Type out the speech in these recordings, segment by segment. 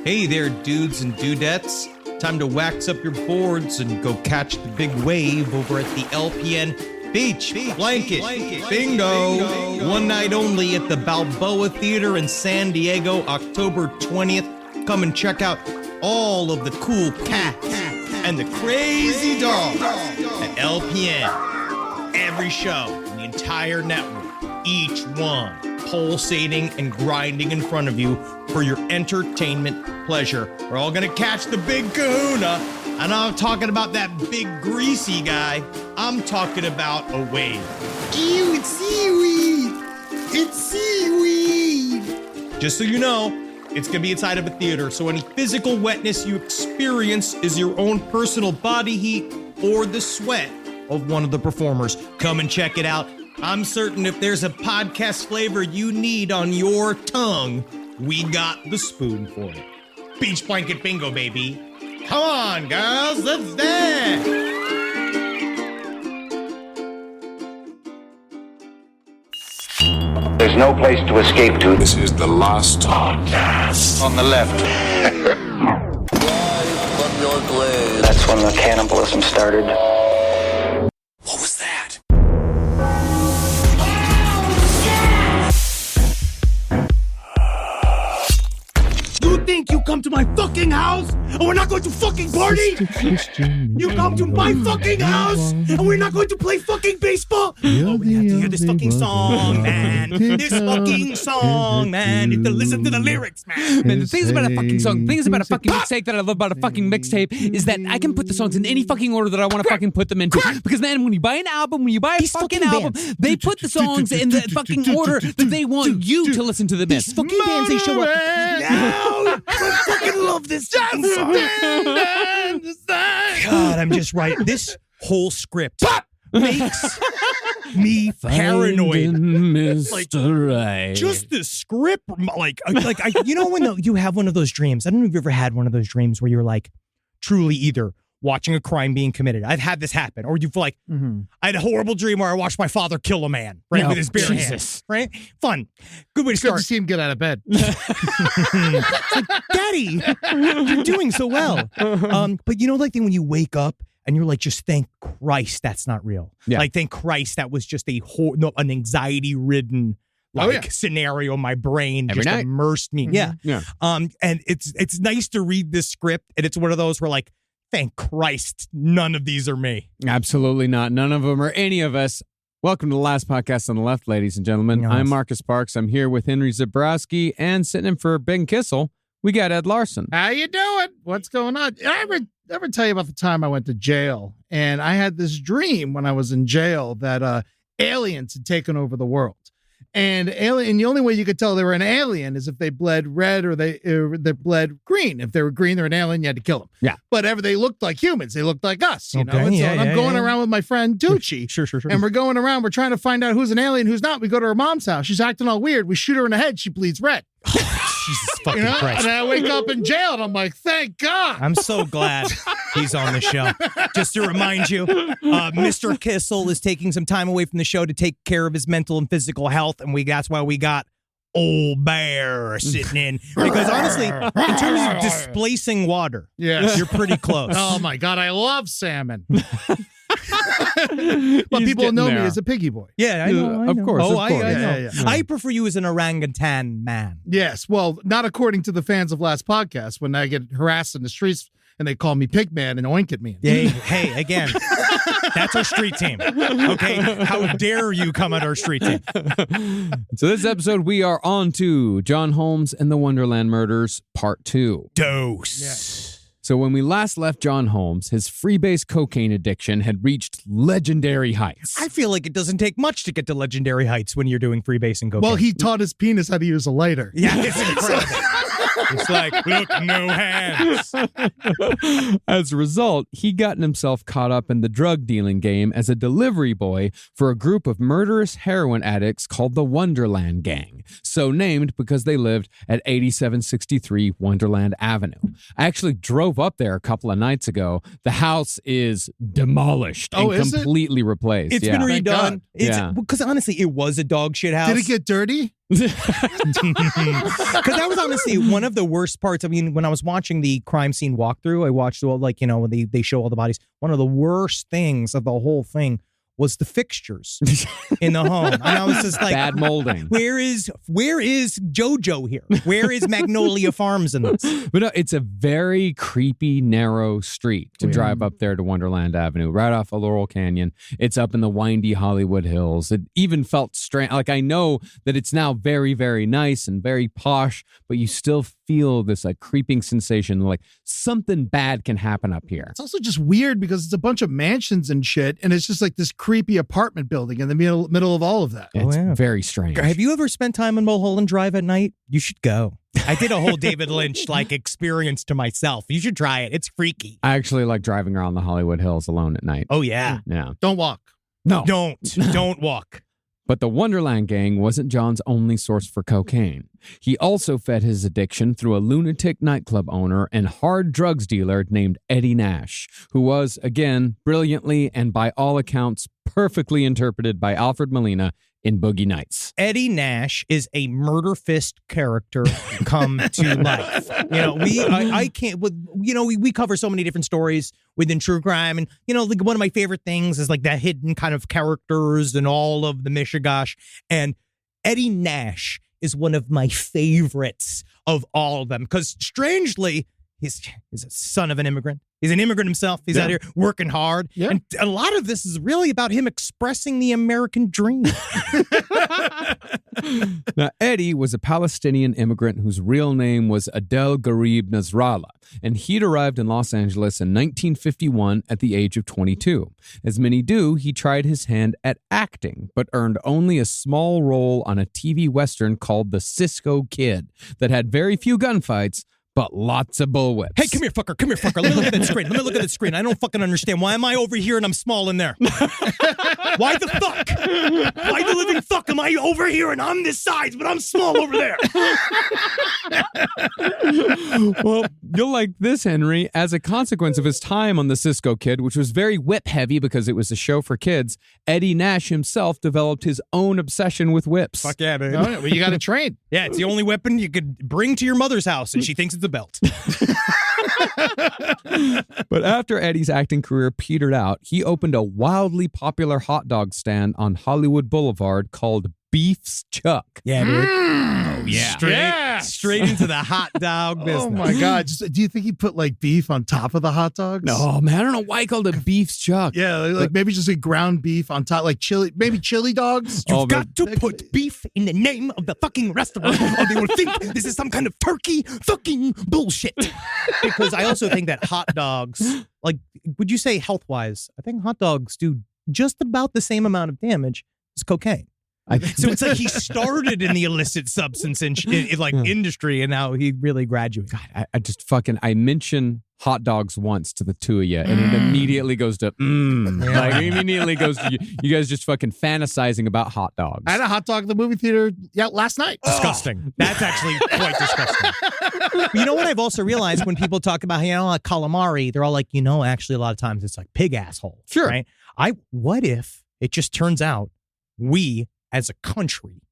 Hey there, dudes and dudettes. Time to wax up your boards and go catch the big wave over at the LPN Beach Blanket Bingo. One night only at the Balboa Theater in San Diego, October 20th. Come and check out all of the cool cats and the crazy dogs at LPN. Every show in the entire network, each one pulsating and grinding in front of you for your entertainment pleasure. We're all gonna catch the big kahuna. And I'm talking about that big greasy guy. I'm talking about a wave. Ew, it's seaweed! It's seaweed! Just so you know, it's gonna be inside of a theater, so any physical wetness you experience is your own personal body heat or the sweat of one of the performers. Come and check it out. I'm certain if there's a podcast flavor you need on your tongue, we got the spoon for it. Beach Blanket Bingo, baby. Come on, girls, let's dance! There's no place to escape to. This is the last podcast. On the left. That's when the cannibalism started. What was that? You think you come to my fucking house and we're not going to fucking party? You come to my fucking house and we're not going to play fucking baseball? Oh, we have to hear this fucking song, man. This fucking song, man. You have to listen to the lyrics, man. Man, the things about a fucking song, things about a fucking mixtape that I love about a fucking mixtape is that I can put the songs in any fucking order that I want to fucking put them into. Because man, when you buy an album, when you buy a fucking album, they put the songs in the fucking order that they want you to listen to them in. These fucking bands, they show up. No, I fucking love this fucking song. God, I'm just right. This whole script makes me paranoid. Mr. Right. Just the script, you know when you have one of those dreams. I don't know if you've ever had one of those dreams where you're like truly either watching a crime being committed. I've had this happen, or you've I had a horrible dream where I watched my father kill a man with his bare hands. Right, fun, good way to start. Good to see him get out of bed. It's like, Daddy, you're doing so well. But you know, like when you wake up and you're like, just thank Christ that's not real. Yeah. Like thank Christ that was just an anxiety-ridden scenario. My brain Every just night. immersed me. Yeah. And it's nice to read this script, and it's one of those where like, thank Christ, none of these are me. Absolutely not. None of them are any of us. Welcome to the last podcast on the left, ladies and gentlemen. Yes. I'm Marcus Parks. I'm here with Henry Zabrowski, and sitting in for Ben Kissel, we got Ed Larson. How you doing? What's going on? I ever tell you about the time I went to jail, and I had this dream when I was in jail that aliens had taken over the world. And the only way you could tell they were an alien is if they bled red or they bled green. If they were green, they're an alien. You had to kill them. Yeah. But they looked like humans. They looked like us. You know. Okay, And so yeah, I'm yeah, going yeah. around with my friend Tucci. Sure. And we're going around. We're trying to find out who's an alien, who's not. We go to her mom's house. She's acting all weird. We shoot her in the head. She bleeds red. Jesus fucking You know? Christ. And I wake up in jail, and I'm like, thank God. I'm so glad he's on the show. Just to remind you, Mr. Kissel is taking some time away from the show to take care of his mental and physical health, and that's why we got Old Bear sitting in. Because honestly, in terms of displacing water, Yes. you're pretty close. Oh my God, I love salmon. But He's people getting know me there. as a piggy boy. Yeah, I know. Of course. Oh, of I course. know. Yeah. I prefer you as an orangutan man. Yes, well, not according to the fans of last podcast when I get harassed in the streets and they call me Pigman and oink at me. Hey, again, that's our street team. Okay, how dare you come at our street team? So this episode, we are on to John Holmes and the Wonderland Murders, Part 2. Dose. So when we last left John Holmes, his freebase cocaine addiction had reached legendary heights. I feel like it doesn't take much to get to legendary heights when you're doing freebasing cocaine. Well, he taught his penis how to use a lighter. Yeah, it's incredible. It's like, look, no hands. As a result, he'd gotten himself caught up in the drug dealing game as a delivery boy for a group of murderous heroin addicts called the Wonderland Gang, so named because they lived at 8763 Wonderland Avenue. I actually drove up there a couple of nights ago. The house is demolished and is it? completely replaced. It's yeah. been Thank God. redone. Yeah. Because honestly, it was a dog shit house. Did it get dirty? Because that was honestly one of the worst parts. I mean, when I was watching the crime scene walkthrough, I watched all, like, when they show all the bodies. One of the worst things of the whole thing was the fixtures in the home. And I was just like, Bad molding. Where is JoJo here? Where is Magnolia Farms in this? But no, it's a very creepy, narrow street to drive up there to Wonderland Avenue, right off of Laurel Canyon. It's up in the windy Hollywood Hills. It even felt strange. Like, I know that it's now very, very nice and very posh, but you still feel this like creeping sensation, like something bad can happen up here. It's also just weird because it's a bunch of mansions and shit, and it's just like this creepy apartment building in the middle of all of that. It's yeah. very strange. Have you ever spent time in Mulholland Drive at night? You should go. I did a whole David Lynch like experience to myself. You should try it. It's freaky. I actually like driving around the Hollywood Hills alone at night. Oh yeah. Yeah. Don't walk. No. Don't walk. But the Wonderland gang wasn't John's only source for cocaine. He also fed his addiction through a lunatic nightclub owner and hard drugs dealer named Eddie Nash, who was, again, brilliantly and by all accounts, perfectly interpreted by Alfred Molina in Boogie Nights. Eddie Nash is a murder fist character come to life. We cover so many different stories within true crime, and like one of my favorite things is like the hidden kind of characters and all of the mishigash. And Eddie Nash is one of my favorites of all of them because strangely, he's a son of an immigrant. He's an immigrant himself. He's out here working hard. Yeah. And a lot of this is really about him expressing the American dream. Now, Eddie was a Palestinian immigrant whose real name was Adel Garib Nasrallah, and he'd arrived in Los Angeles in 1951 at the age of 22. As many do, he tried his hand at acting, but earned only a small role on a TV Western called The Cisco Kid that had very few gunfights, but lots of bullwhips. Hey, come here, fucker. Let me look at that screen. I don't fucking understand. Why am I over here and I'm small in there? Why the fuck? Why the living fuck am I over here and I'm this size, but I'm small over there? Well, you'll like this, Henry. As a consequence of his time on The Cisco Kid, which was very whip heavy because it was a show for kids, Eddie Nash himself developed his own obsession with whips. Fuck yeah, man. Well, you got to train. Yeah, it's the only weapon you could bring to your mother's house, and she thinks it's a belt. But after Eddie's acting career petered out, he opened a wildly popular hot dog stand on Hollywood Boulevard called Beef's Chuck. Yeah, dude. Oh, yeah. Straight into the hot dog business. Oh my God. Do you think he put like beef on top of the hot dogs? No, man. I don't know why he called it Beef's Chuck. Yeah, like maybe just like ground beef on top, like chili dogs. You've got to put beef in the name of the fucking restaurant or they will think this is some kind of turkey fucking bullshit. Because I also think that hot dogs, like, would you say health-wise, I think hot dogs do just about the same amount of damage as cocaine. So it's like he started in the illicit substance industry, and now he really graduated. God, I mention hot dogs once to the two of you, and it immediately goes to like it immediately goes to you guys just fucking fantasizing about hot dogs. I had a hot dog at the movie theater last night. Disgusting. That's actually quite disgusting. But you know what I've also realized when people talk about like calamari, they're all like, actually a lot of times it's like pig asshole. Sure. Right? What if it just turns out we as a country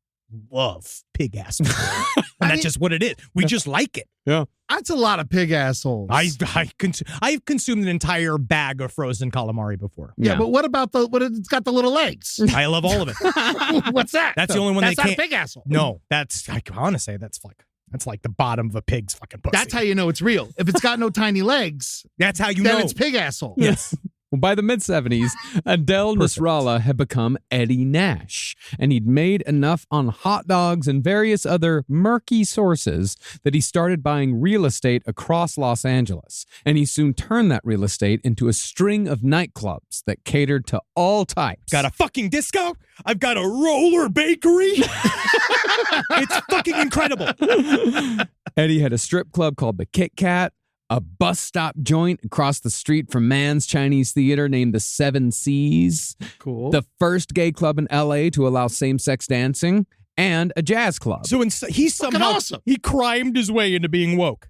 love pig asshole. And that's just what it is. We just like it. Yeah. That's a lot of pig assholes. I've consumed an entire bag of frozen calamari before. Yeah, but what about it's got the little legs? I love all of it. What's that? That's the only one that's they can't. That's not a pig asshole. No, I want to say that's like the bottom of a pig's fucking pussy. That's how you know it's real. If it's got no tiny legs, that's how you then know it's pig asshole. Yes. Well, by the mid-70s, Adel Nasrallah had become Eddie Nash, and he'd made enough on hot dogs and various other murky sources that he started buying real estate across Los Angeles, and he soon turned that real estate into a string of nightclubs that catered to all types. Got a fucking disco? I've got a roller bakery? It's fucking incredible. Eddie had a strip club called the Kit Kat, a bus stop joint across the street from Mann's Chinese Theater named the Seven Seas. Cool. The first gay club in L.A. to allow same-sex dancing, and a jazz club. So he somehow awesome. He crimed his way into being woke.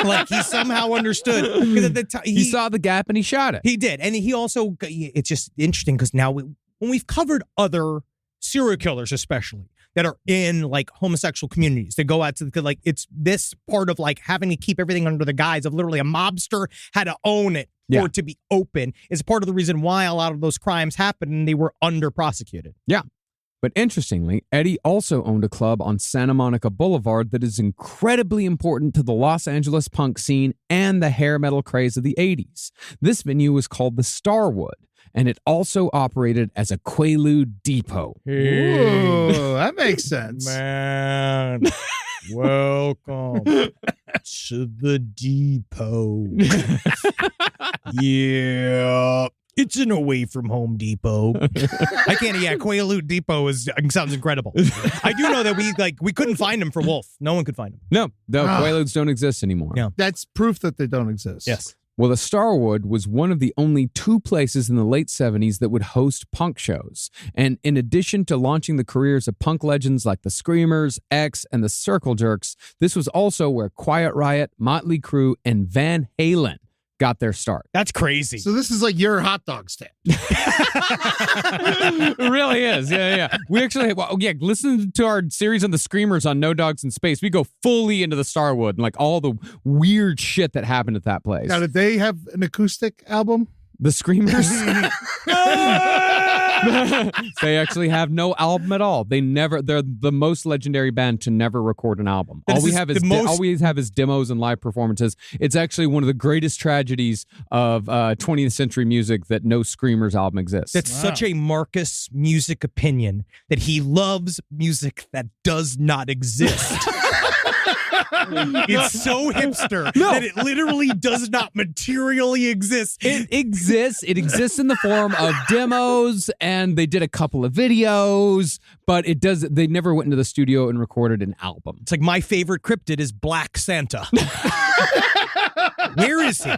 Like he somehow understood. 'Cause at the he saw the gap and he shot it. He did. And he also, it's just interesting because now when we've covered other serial killers especially, that are in like homosexual communities that go out to the, like, it's this part of like having to keep everything under the guise of literally a mobster had to own it for it to be open is part of the reason why a lot of those crimes happened and they were under prosecuted. Yeah. But interestingly, Eddie also owned a club on Santa Monica Boulevard that is incredibly important to the Los Angeles punk scene and the hair metal craze of the 80s. This venue was called the Starwood, and it also operated as a Quaalude depot. Ooh, that makes sense. Man, welcome to the depot. Yeah. It's an away from Home Depot. I can't. Yeah, Quaalude Depot sounds incredible. I do know that we couldn't find him for Wolf. No one could find him. No, Quaaludes don't exist anymore. Yeah. That's proof that they don't exist. Yes. Well, the Starwood was one of the only 2 places in the late 70s that would host punk shows. And in addition to launching the careers of punk legends like the Screamers, X, and the Circle Jerks, this was also where Quiet Riot, Motley Crue, and Van Halen got their start. That's crazy. So this is like your hot dog stand. It really is. Yeah. We actually, listen to our series on the Screamers on No Dogs in Space. We go fully into the Starwood and like all the weird shit that happened at that place. Now, did they have an acoustic album? The Screamers? They actually have no album at all. They're the most legendary band to never record an album. All we have is demos and live performances. It's actually one of the greatest tragedies of 20th century music that no Screamers album exists. That's such a Marcus music opinion that he loves music that does not exist. It's so hipster that it literally does not materially exist. It exists. It exists in the form of demos, and they did a couple of videos, but they never went into the studio and recorded an album. It's like my favorite cryptid is Black Santa. Where is he?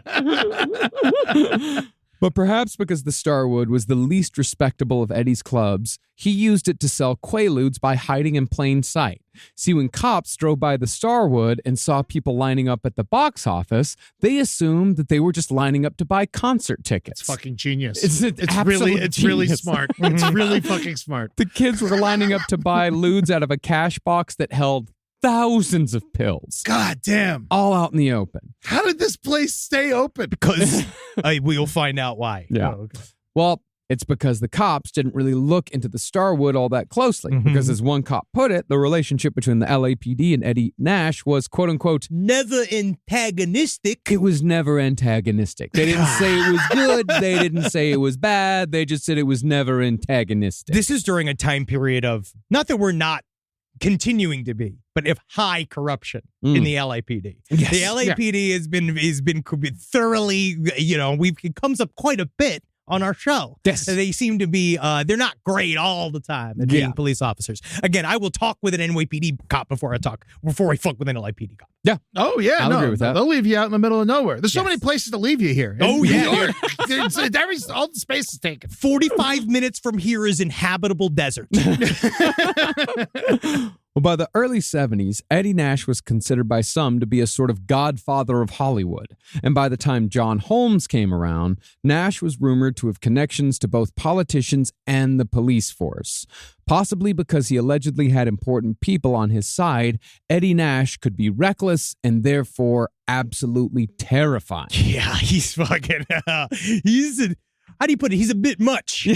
But perhaps because the Starwood was the least respectable of Eddie's clubs, he used it to sell Quaaludes by hiding in plain sight. See, when cops drove by the Starwood and saw people lining up at the box office, they assumed that they were just lining up to buy concert tickets. It's fucking genius. It's really genius. smart. It's really fucking smart. The kids were lining up to buy ludes out of a cash box that held thousands of pills. God damn. All out in the open. How did this place stay open? Because we'll find out why. Yeah. Oh, okay. Well, it's because the cops didn't really look into the Starwood all that closely. Because as one cop put it, the relationship between the LAPD and Eddie Nash was, quote unquote, never antagonistic. It was never antagonistic. They didn't say it was good. They didn't say it was bad. They just said it was never antagonistic. This is during a time period of, not that we're not continuing to be, but of high corruption in the LAPD. Yes. The LAPD has been thoroughly, it comes up quite a bit on our show. Yes. They seem to be, they're not great all the time at being police officers. Again, I will talk with an NYPD cop before I fuck with an LAPD cop. Yeah. Oh, yeah. I'll agree with that. They'll leave you out in the middle of nowhere. There's so many places to leave you here. Oh, In yeah. New York, all the space is taken. 45 minutes from here is inhabitable desert. Well, by the early 70s, Eddie Nash was considered by some to be a sort of godfather of Hollywood. And by the time John Holmes came around, Nash was rumored to have connections to both politicians and the police force. Possibly because he allegedly had important people on his side, Eddie Nash could be reckless and therefore absolutely terrifying. Yeah, he's fucking, how do you put it? He's a bit much.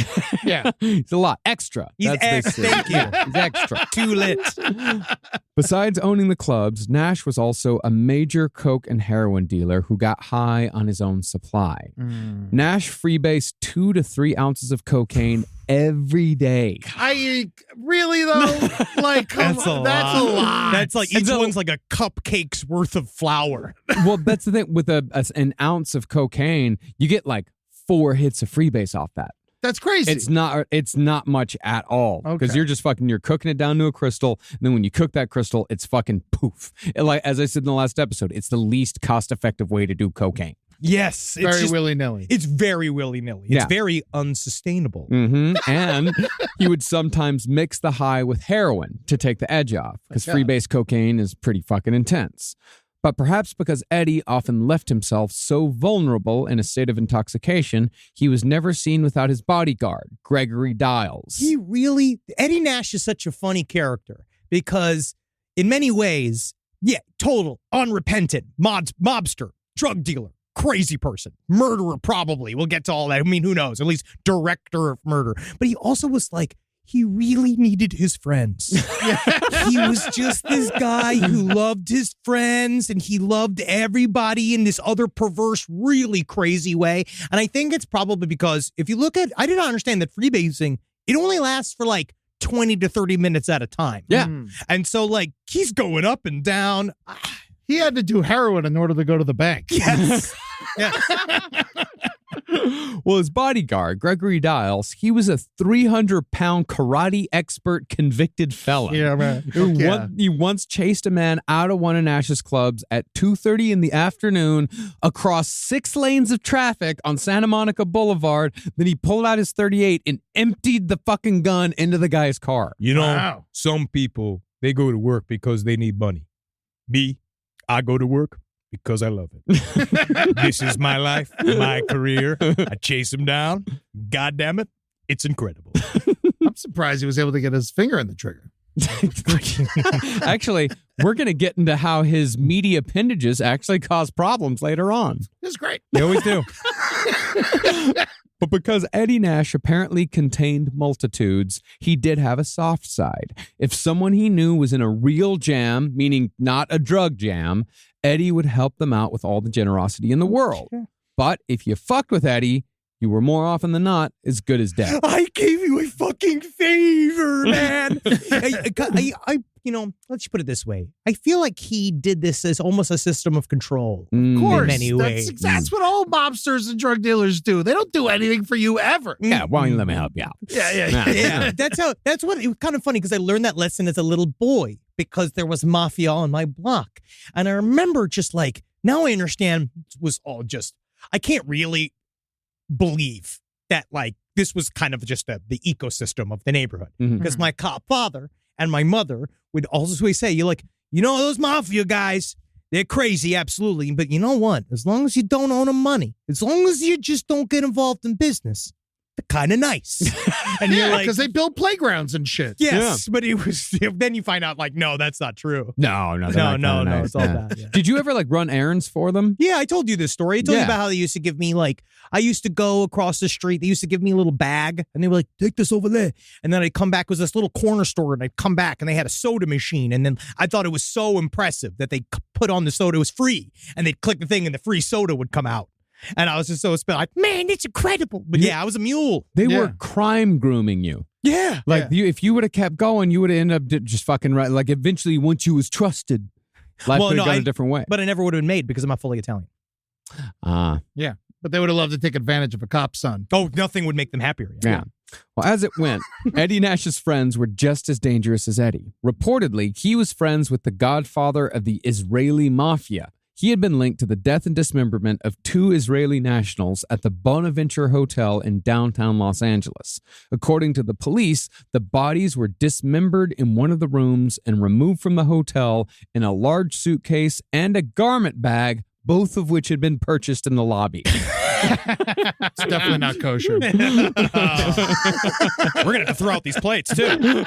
Yeah, he's a lot. Extra. He's thank you. He's extra. Too lit. Besides owning the clubs, Nash was also a major coke and heroin dealer who got high on his own supply. Nash freebased 2 to 3 ounces of cocaine every day. Really though? Like, that's a lot. That's like each one's like a cupcake's worth of flour. Well, that's the thing with an ounce of cocaine, you get like 4 hits of freebase off that. That's crazy. It's not much at all because Okay. you're cooking it down to a crystal, and then when you cook that crystal, it's fucking poof. Like as I said in the last episode, it's the least cost-effective way to do cocaine. Yes. Very willy-nilly. It's very willy-nilly. It's very unsustainable. And he would sometimes mix the high with heroin to take the edge off because freebase cocaine is pretty fucking intense. But perhaps because Eddie often left himself so vulnerable in a state of intoxication, he was never seen without his bodyguard, Gregory Diles. Eddie Nash is such a funny character because in many ways, total, unrepentant, mobster, drug dealer, crazy person, murderer probably. We'll get to all that. I mean, who knows? At least director of murder. But he also was like, he really needed his friends. He was just this guy who loved his friends and he loved everybody in this other perverse, really crazy way. And I think it's probably because if you look at, I didn't understand that freebasing, it only lasts for like 20 to 30 minutes at a time. Yeah. And so like he's going up and down. He had to do heroin in order to go to the bank. Yes. Well, his bodyguard, Gregory Diles, he was a 300-pound karate expert convicted felon. Yeah, right. He once chased a man out of one of Nash's clubs at 2:30 in the afternoon across 6 lanes of traffic on Santa Monica Boulevard. Then he pulled out his .38 and emptied the fucking gun into the guy's car. You know, Wow. some people, they go to work because they need money. Me, I go to work because I love it. This is my life, my career. I chase him down. God damn it. It's incredible. I'm surprised he was able to get his finger in the trigger. Actually, we're going to get into how his meaty appendages actually cause problems later on. It's great. They always do. But because Eddie Nash apparently contained multitudes, he did have a soft side. If someone he knew was in a real jam, meaning not a drug jam, Eddie would help them out with all the generosity in the world. Sure. But if you fucked with Eddie, you were more often than not as good as dead. I gave you a fucking favor, man. Let's put it this way. I feel like he did this as almost a system of control. Mm. Of course. In many ways. That's what all mobsters and drug dealers do. They don't do anything for you ever. Yeah, why don't you let me help you out? Yeah, that's what it was kind of funny because I learned that lesson as a little boy because there was mafia on my block. And I remember just like, now I understand it was all just, I can't really believe that like this was kind of just the ecosystem of the neighborhood because my cop father and my mother would always say, you're like, you know, those mafia guys, they're crazy, absolutely. But you know what? As long as you don't owe them money, as long as you just don't get involved in business, they're kind of nice. And you're like, because they build playgrounds and shit. yes, but it was, then you find out like, no, that's not true. No, No, it's all bad. Yeah. Did you ever like run errands for them? Yeah, I told you this story. I told you Yeah. about how they used to give me like, I used to go across the street. They used to give me a little bag and they were like, take this over there. And then I'd come back, it was this little corner store and I'd come back and they had a soda machine. And then I thought it was so impressive that they put on the soda. It was free. And they'd click the thing and the free soda would come out. And I was just so spent like, man, it's incredible. But yeah, I was a mule. They Yeah. were crime grooming you. Yeah. Like if you would have kept going, you would have ended up just fucking right. Like eventually, once you was trusted, life could have gone a different way. But I never would have been made because I'm not fully Italian. Yeah. But they would have loved to take advantage of a cop's son. Oh, nothing would make them happier. Yeah. Well, as it went, Eddie Nash's friends were just as dangerous as Eddie. Reportedly, he was friends with the godfather of the Israeli mafia. He had been linked to the death and dismemberment of 2 Israeli nationals at the Bonaventure Hotel in downtown Los Angeles. According to the police, the bodies were dismembered in one of the rooms and removed from the hotel in a large suitcase and a garment bag, both of which had been purchased in the lobby. It's definitely not kosher. We're going to have to throw out these plates, too.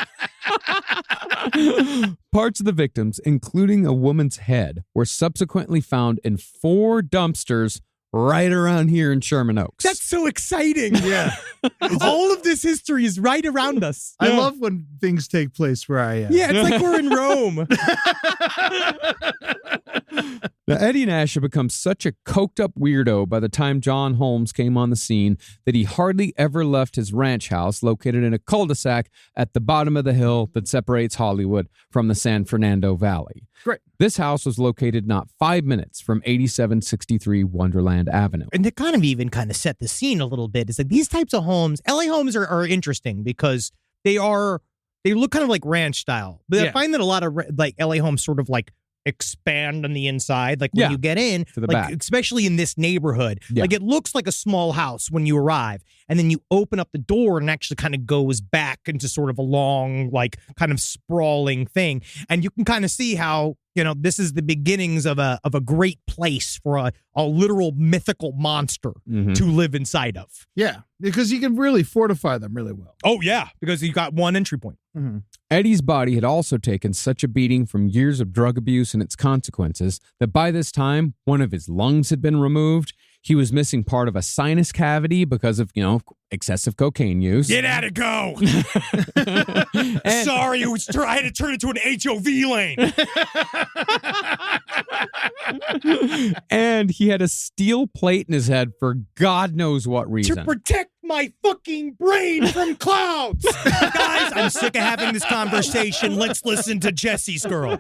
Parts of the victims, including a woman's head, were subsequently found in 4 dumpsters right around here in Sherman Oaks. That's so exciting. Yeah. All of this history is right around us. I love when things take place where I am. Yeah, it's like we're in Rome. Now, Eddie Nash had become such a coked-up weirdo by the time John Holmes came on the scene that he hardly ever left his ranch house located in a cul-de-sac at the bottom of the hill that separates Hollywood from the San Fernando Valley. Great. This house was located not 5 minutes from 8763 Wonderland Avenue. And to kind of set the scene a little bit, is like these types of homes, LA homes are interesting because they look kind of like ranch style. But I Yeah. find that a lot of like LA homes sort of like expand on the inside, like when Yeah. you get in To the like back. especially in this neighborhood, Yeah. like it looks like a small house when you arrive, and then you open up the door and it actually kind of goes back into sort of a long, like kind of sprawling thing. And you can kind of see how, this is the beginnings of a great place for a literal mythical monster to live inside of. Yeah, because you can really fortify them really well. Oh, yeah, because you got one entry point. Mm-hmm. Eddie's body had also taken such a beating from years of drug abuse and its consequences that by this time, one of his lungs had been removed. He was missing part of a sinus cavity because of, excessive cocaine use. Get at it, go! Sorry, I had to turn it to an HOV lane. And he had a steel plate in his head for God knows what reason. To protect my fucking brain from clouds. Guys, I'm sick of having this conversation. Let's listen to Jesse's girl.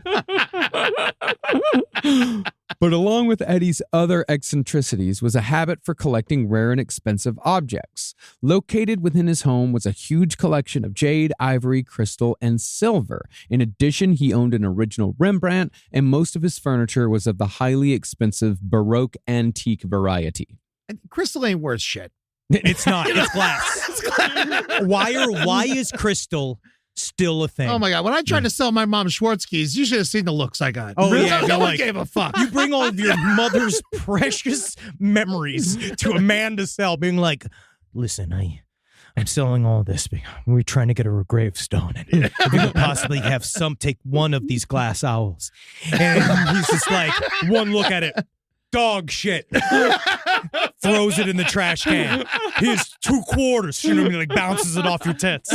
But along with Eddie's other eccentricities was a habit for collecting rare and expensive objects. Located within his home was a huge collection of jade, ivory, crystal, and silver. In addition, he owned an original Rembrandt, and most of his furniture was of the highly expensive Baroque antique variety. Crystal ain't worth shit. It's not. It's glass. Why is crystal still a thing? Oh my God. When I tried to sell my mom Schwarzkys, you should have seen the looks I got. Oh, yeah. No one gave a fuck. You bring all of your mother's precious memories to a man to sell, being like, listen, I'm selling all this. We're trying to get her a gravestone. And if you could possibly have take one of these glass owls. And he's just like, one look at it. Dog shit. Throws it in the trash can. Here's 2 quarters. Like bounces it off your tits.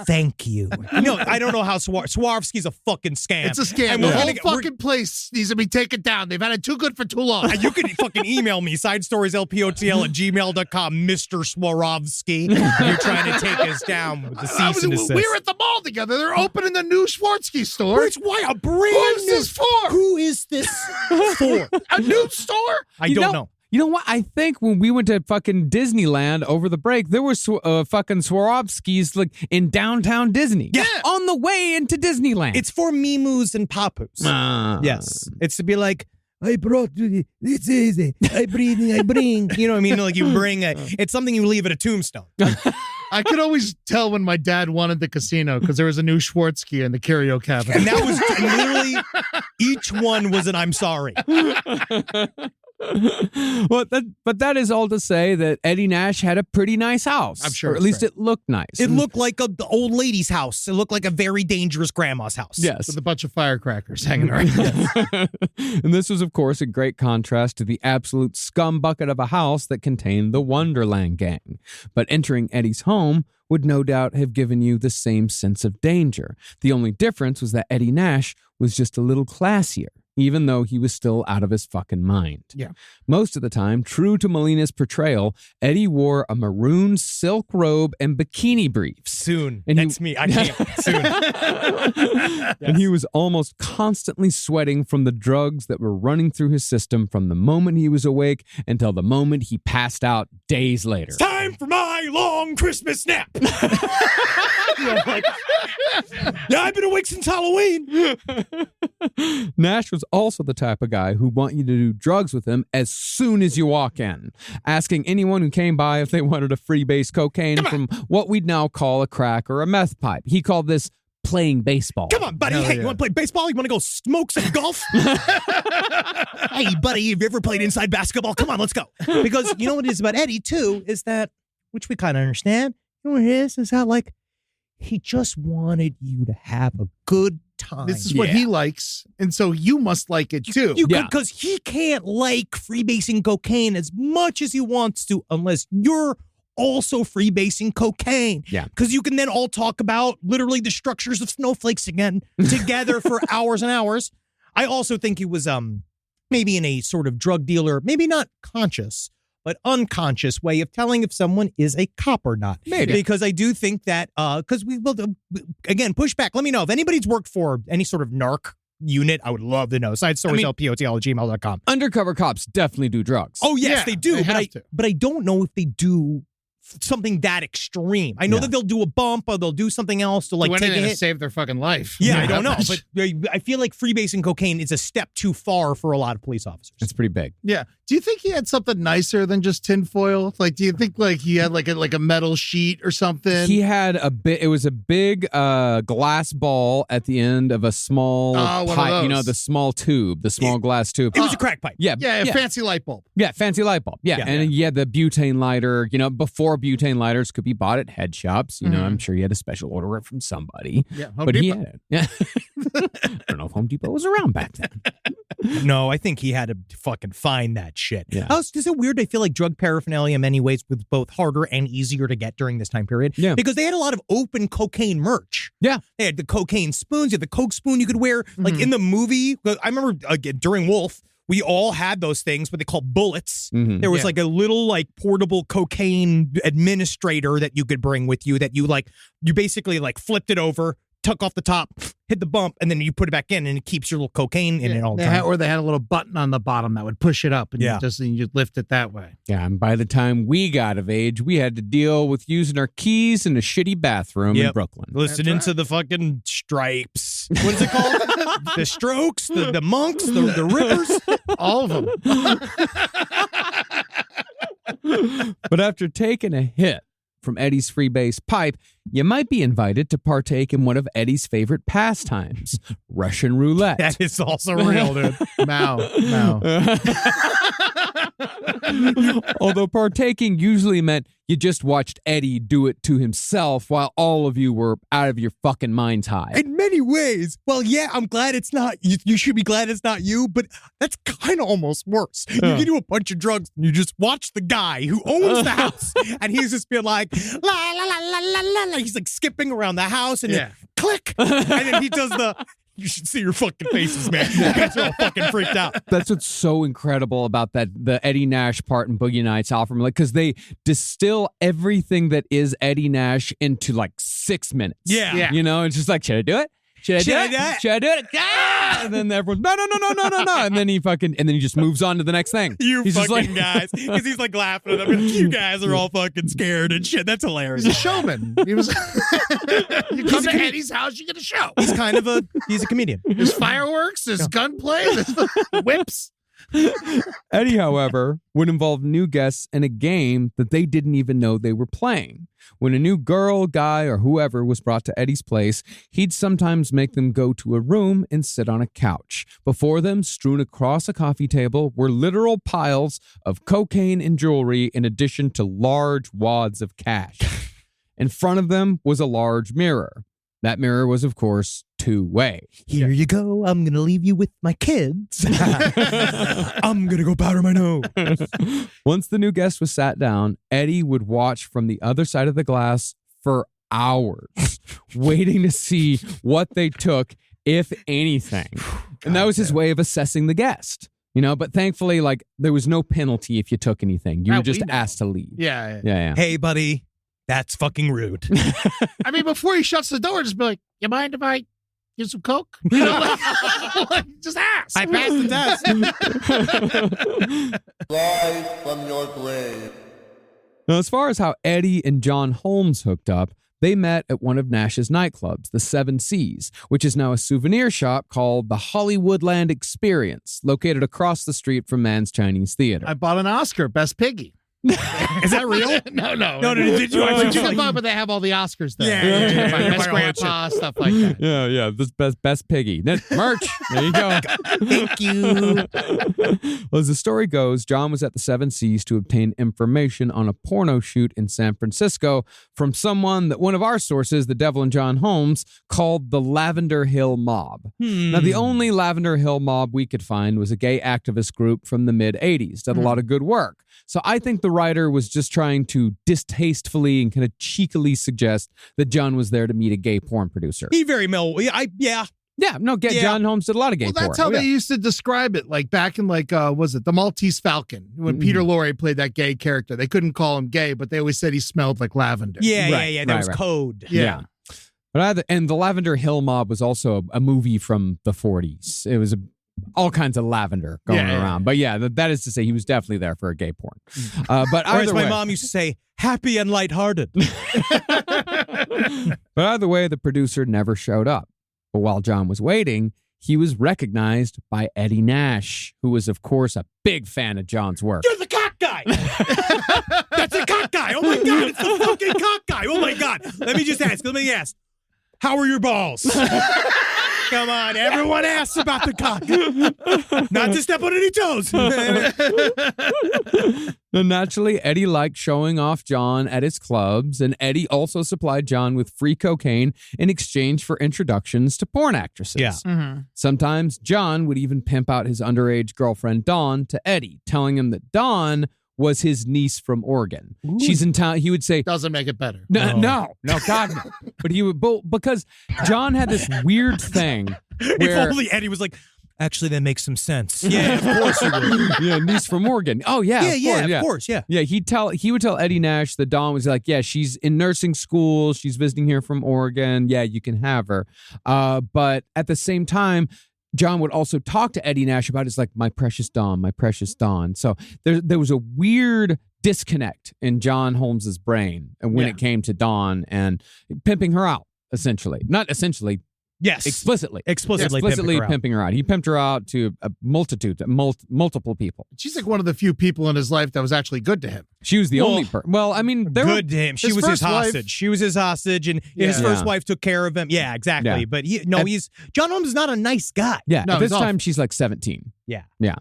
Thank you. I don't know how Swarovski's a fucking scam. It's a scam. And the whole fucking place needs to be taken down. They've had it too good for too long. You can fucking email me, sidestorieslpotl@gmail.com, Mr. Swarovski. You're trying to take us down with the cease and desist. We were at the mall together. They're opening the new Schwarzky store. Which why a brand Who's this for? Who is this for? A new store? I don't know. You know what? I think when we went to fucking Disneyland over the break, there were fucking Swarovskis like in downtown Disney. Yeah. On the way into Disneyland. It's for Mimus and Papus. Yes. It's to be like, I brought you this is it. I bring. You know what I mean? Like you bring it's something you leave at a tombstone. I could always tell when my dad wanted the casino because there was a new Schwarzky in the curio cabinet. And that was literally, each one was an I'm sorry. But that is all to say that Eddie Nash had a pretty nice house. I'm sure. Or at least it looked nice. It looked like the old lady's house. It looked like a very dangerous grandma's house. Yes. With a bunch of firecrackers hanging around. And this was, of course, a great contrast to the absolute scumbucket of a house that contained the Wonderland gang. But entering Eddie's home would no doubt have given you the same sense of danger. The only difference was that Eddie Nash was just a little classier, even though he was still out of his fucking mind. Yeah. Most of the time, true to Melina's portrayal, Eddie wore a maroon silk robe and bikini briefs. Soon. And That's me. I can't. Soon. And he was almost constantly sweating from the drugs that were running through his system from the moment he was awake until the moment he passed out days later. It's time for my long Christmas nap. I've been awake since Halloween. Nash was also the type of guy who'd want you to do drugs with him as soon as you walk in, asking anyone who came by if they wanted a freebase cocaine from what we'd now call a crack or a meth pipe. He called this playing baseball. Come on, buddy. Hey, you want to play baseball? You want to go smoke some golf? Hey, buddy, have you ever played inside basketball? Come on, let's go. Because you know what it is about Eddie, too, is that, which we kind of understand, you know what it is how, like, he just wanted you to have a good time. This is what he likes, and so you must like it, too. Because he can't like freebasing cocaine as much as he wants to unless you're also freebasing cocaine. Yeah. Because you can then all talk about literally the structures of snowflakes again together for hours and hours. I also think he was maybe in a sort of drug dealer, maybe not conscious, but unconscious way of telling if someone is a cop or not. Maybe. Because I do think that, because we will, again, push back. Let me know if anybody's worked for any sort of narc unit. I would love to know. SideStoriesLPOTL@gmail.com. Undercover cops definitely do drugs. Oh, yes, Yeah, they do. they have to. But I don't know if they do something that extreme. I know Yeah. that they'll do a bump or they'll do something else to like Do take a anything to hit. save their fucking life. Yeah, I don't know, but I feel like freebasing cocaine is a step too far for a lot of police officers. It's pretty big. Yeah. Do you think he had something nicer than just tinfoil? Like, do you think like he had like a metal sheet or something? He had it was a big glass ball at the end of a small Oh, one of pipe, those. the small tube, the small glass tube. It was a crack pipe. Yeah, yeah, a yeah. fancy light bulb. Yeah, fancy light bulb. Yeah, Yeah, and you had the butane lighter. Before butane lighters could be bought at head shops. I'm sure he had a special order it from somebody. Yeah, Home but he Depot. had it. Yeah, I don't know if Home Depot was around back then. No, I think he had to fucking find that shit. Yeah. Is it weird? I feel like drug paraphernalia in many ways was both harder and easier to get during this time period. Yeah. Because they had a lot of open cocaine merch. Yeah. They had the cocaine spoons. You had the Coke spoon you could wear. Like in the movie, I remember during Wolf, we all had those things, what they call bullets. Mhm. There was Yeah. like a little like portable cocaine administrator that you could bring with you that you basically like flipped it over, tuck off the top, hit the bump, and then you put it back in and it keeps your little cocaine in it all the time. Or they had a little button on the bottom that would push it up and Yeah. you lift it that way. Yeah, and by the time we got of age, we had to deal with using our keys in a shitty bathroom in Yep. Brooklyn. Listening to the fucking Stripes. What is it called? The Strokes, the Monks, the Rivers. All of them. But after taking a hit from Eddie's freebase pipe, you might be invited to partake in one of Eddie's favorite pastimes, Russian roulette. That is also real, dude. Mao. Although partaking usually meant you just watched Eddie do it to himself while all of you were out of your fucking minds high. In many ways. Well, yeah, I'm glad it's not, you should be glad it's not you, but that's kind of almost worse. You can do a bunch of drugs and you just watch the guy who owns the house and he's just being like, la, la, la, la, la, la, la. He's like skipping around the house and then click. And then he does you should see your fucking faces, man. You guys are all fucking freaked out. That's what's so incredible about the Eddie Nash part in Boogie Nights album, because they distill everything that is Eddie Nash into like 6 minutes. Yeah. It's just like, should I do it? Should I do it? Should I do it? Ah! And then everyone's no. And then he just moves on to the next thing. He's just fucking guys. Because he's like laughing at them. You guys are all fucking scared and shit. That's hilarious. He's a showman. He was. You come to Eddie's house, you get a show. He's a comedian. There's fireworks, there's gunplay, there's whips. Eddie, however, would involve new guests in a game that they didn't even know they were playing. When a new girl, guy, or whoever was brought to Eddie's place, he'd sometimes make them go to a room and sit on a couch. Before them, strewn across a coffee table, were literal piles of cocaine and jewelry in addition to large wads of cash. In front of them was a large mirror. That mirror was, of course, two-way. Here you go. I'm going to leave you with my kids. I'm going to go powder my nose. Once the new guest was sat down, Eddie would watch from the other side of the glass for hours, waiting to see what they took, if anything. And that was his way of assessing the guest. But thankfully, there was no penalty if you took anything. You were just asked to leave. Yeah. Hey, buddy, that's fucking rude. I mean, before he shuts the door, just be like, you mind if I get some Coke? Just ask. I passed the test. Rise from your grave. Now, as far as how Eddie and John Holmes hooked up, they met at one of Nash's nightclubs, the Seven Seas, which is now a souvenir shop called the Hollywoodland Experience, located across the street from Mann's Chinese Theater. I bought an Oscar, Best Piggy. Is that real? No. Did you actually? You can buy, but they have all the Oscars there. Yeah. Best Grandpa, stuff like that. Yeah. This best piggy. Merch. There you go. Thank you. Well, as the story goes, John was at the Seven Seas to obtain information on a porno shoot in San Francisco from someone that one of our sources, the Devil and John Holmes, called the Lavender Hill Mob. Now, the only Lavender Hill Mob we could find was a gay activist group from the mid-'80s. Did a lot of good work. So I think the writer was just trying to distastefully and kind of cheekily suggest that John was there to meet a gay porn producer. He very well. Yeah. John Holmes did a lot of gay Well, porn. that's how they used to describe it. Like back in was it the Maltese Falcon when Peter Lorre played that gay character? They couldn't call him gay, but they always said he smelled like lavender. Yeah. That was code. Yeah. But the Lavender Hill Mob was also a movie from the 40s. It was all kinds of lavender going around. But yeah, that is to say he was definitely there for a gay porn. But Or as either my way, mom used to say, happy and lighthearted. but either way, the producer never showed up. But while John was waiting, he was recognized by Eddie Nash, who was, of course, a big fan of John's work. You're the cock guy. That's the cock guy. Oh my God, it's the fucking cock guy. Oh my God. Let me ask. How are your balls? Come on, everyone asks about the cock. Not to step on any toes. Now, naturally, Eddie liked showing off John at his clubs, and Eddie also supplied John with free cocaine in exchange for introductions to porn actresses. Yeah. Sometimes John would even pimp out his underage girlfriend, Dawn, to Eddie, telling him that Dawn was his niece from Oregon. She's in town. He would say, Doesn't make it better. No, God, no. But he would, because John had this weird thing If where, only Eddie was like, actually, that makes some sense. Yeah, of course you would. yeah, niece from Oregon. Oh yeah, Of course. Yeah. Yeah, he would tell Eddie Nash that Dawn was like, yeah, she's in nursing school. She's visiting here from Oregon. Yeah, you can have her. But at the same time, John would also talk to Eddie Nash about it's like, my precious Dawn, my precious Dawn. So there was a weird disconnect in John Holmes's brain when it came to Dawn and pimping her out, essentially. Not essentially. Yes. Explicitly Explicitly pimping her out. He pimped her out to a multitude, multiple people. She's like one of the few people in his life that was actually good to him. She was the only person. Well, I mean, Good to him. She his was his first wife- hostage. She was his hostage, and his first wife took care of him. Yeah, exactly. Yeah. But John Holmes is not a nice guy. Yeah, No, at this he's time, she's like 17. Yeah. Yeah.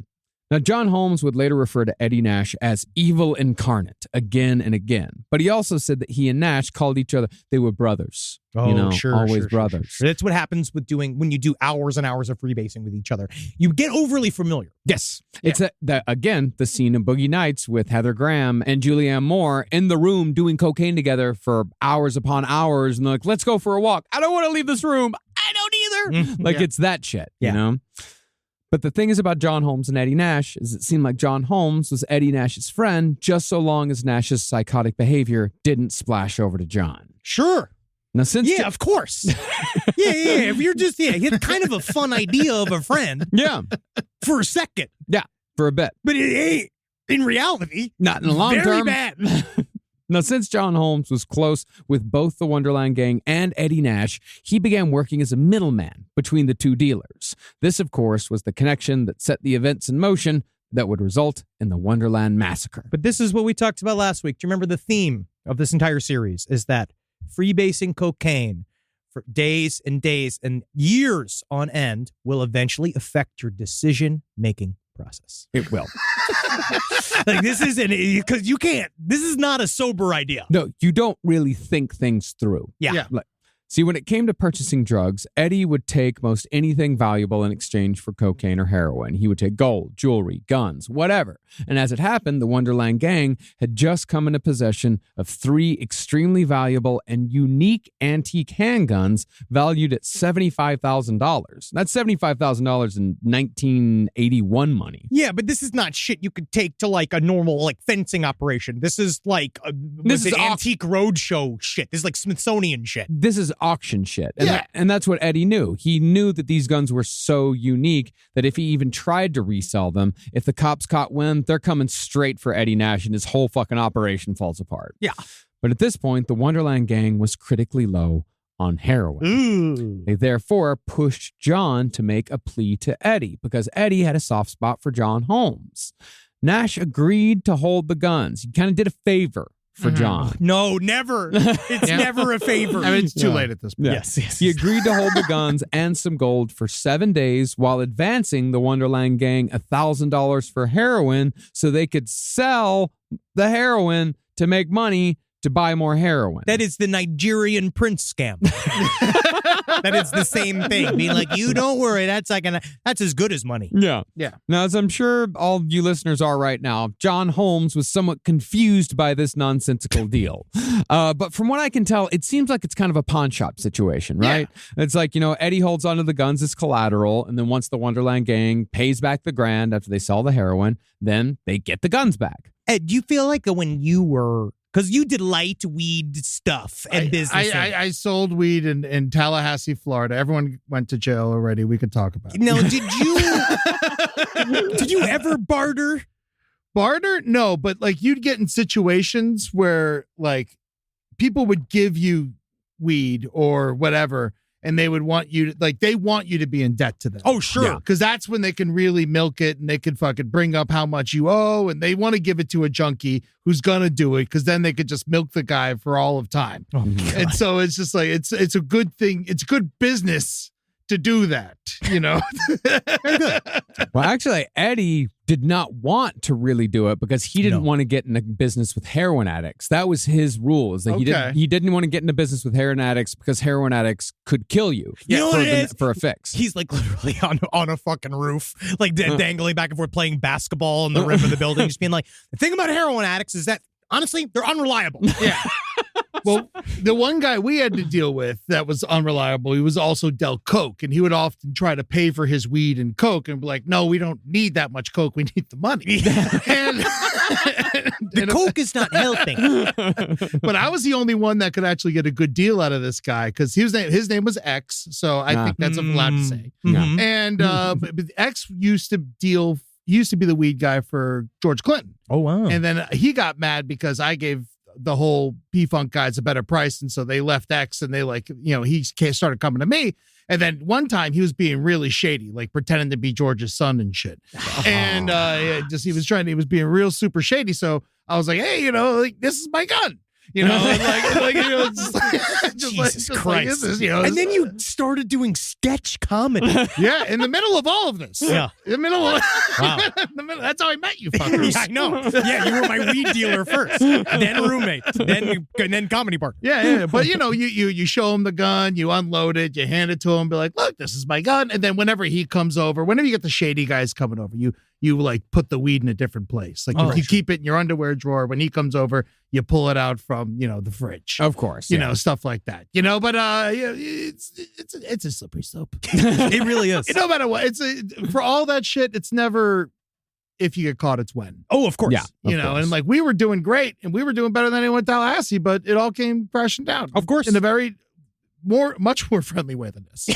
Now, John Holmes would later refer to Eddie Nash as evil incarnate again and again. But he also said that he and Nash called each other, they were brothers. Always brothers. Sure. That's what happens when you do hours and hours of freebasing with each other. You get overly familiar. Yes. It's again, the scene in Boogie Nights with Heather Graham and Julianne Moore in the room doing cocaine together for hours upon hours. And they're like, let's go for a walk. I don't want to leave this room. I don't either. It's that shit, you know? But the thing is about John Holmes and Eddie Nash is it seemed like John Holmes was Eddie Nash's friend just so long as Nash's psychotic behavior didn't splash over to John. Sure. Now, since of course. If you're just, you had kind of a fun idea of a friend. Yeah. For a second. Yeah, for a bit. But it ain't, in reality, not in the long very term. bad. Now, since John Holmes was close with both the Wonderland Gang and Eddie Nash, he began working as a middleman between the two dealers. This, of course, was the connection that set the events in motion that would result in the Wonderland Massacre. But this is what we talked about last week. Do you remember the theme of this entire series is that freebasing cocaine for days and days and years on end will eventually affect your decision-making process. It will. Like this isn't, because you can't, this is not a sober idea. No, you don't really think things through. Yeah. See, when it came to purchasing drugs, Eddie would take most anything valuable in exchange for cocaine or heroin. He would take gold, jewelry, guns, whatever. And as it happened, the Wonderland Gang had just come into possession of 3 extremely valuable and unique antique handguns valued at $75,000. That's $75,000 in 1981 money. Yeah, but this is not shit you could take to like a normal like fencing operation. This is like This is antique roadshow shit. This is like Smithsonian shit. This is auction shit. And, and that's what Eddie knew. He knew that these guns were so unique that if he even tried to resell them, if the cops caught wind, they're coming straight for Eddie Nash and his whole fucking operation falls apart. Yeah. But at this point, the Wonderland Gang was critically low on heroin. Ooh. They therefore pushed John to make a plea to Eddie because Eddie had a soft spot for John Holmes. Nash agreed to hold the guns. He kind of did a favor for John. No, never. It's never a favor. I mean, it's too late at this point. Yeah. Yes. He agreed to hold the guns and some gold for 7 days while advancing the Wonderland Gang $1,000 for heroin so they could sell the heroin to make money to buy more heroin. That is the Nigerian prince scam. That is the same thing. Being like, you don't worry, that's as good as money. Yeah. Yeah. Now, as I'm sure all you listeners are right now, John Holmes was somewhat confused by this nonsensical deal. But from what I can tell, it seems like it's kind of a pawn shop situation, right? Yeah. It's like, Eddie holds onto the guns as collateral, and then once the Wonderland Gang pays back the grand after they sell the heroin, then they get the guns back. Ed, do you feel like when you were Because you did light weed stuff and business. I sold weed in Tallahassee, Florida. Everyone went to jail already. We could talk about it. Now, did you ever barter? Barter? No, but like you'd get in situations where like people would give you weed or whatever, and they would want you to they want you to be in debt to them. Oh, sure. Because that's when they can really milk it and they can fucking bring up how much you owe, and they want to give it to a junkie who's gonna do it because then they could just milk the guy for all of time. Oh, and so it's just like it's a good thing. It's good business to do that, you know. Well, actually, Eddie did not want to really do it because he didn't want to get in a business with heroin addicts. That was his rule. Is that he didn't want to get in a business with heroin addicts because heroin addicts could kill you. You know what it is? For a fix. He's like literally on a fucking roof, like dangling back and forth, playing basketball on the rim of the building, just being like, the thing about heroin addicts is that honestly, they're unreliable. Yeah. Well, the one guy we had to deal with that was unreliable, he was also dealt coke, and he would often try to pay for his weed and coke and be like, no, we don't need that much coke. We need the money. The coke is not helping. But I was the only one that could actually get a good deal out of this guy because his name was X. So I think that's allowed to say. Mm-hmm. And but X used to be the weed guy for George Clinton. Oh, wow. And then he got mad because I gave the whole P-Funk guys a better price. And so they left X and they he started coming to me. And then one time he was being really shady, like pretending to be George's son and shit. And he was being real super shady. So I was like, hey, this is my gun. Jesus Christ. And then you started doing sketch comedy. Yeah, in the middle of all of this. Yeah. In the middle of wow. That's how I met you fuckers. Yeah, I know. Yeah, you were my weed dealer first, then roommate, then comedy partner. Yeah. But you show him the gun, you unload it, you hand it to him, be like, look, this is my gun. And then whenever he comes over, whenever you get the shady guys coming over, you like put the weed in a different place. Like you keep it in your underwear drawer. When he comes over, you pull it out from, the fridge. Of course. Stuff like that. But it's a slippery slope. It really is. No matter what, for all that shit, it's never if you get caught, it's when. Oh, of course. Yeah. And like we were doing great and we were doing better than anyone in Tallahassee, but it all came crashing down. Of course. In a very much more friendly way than this.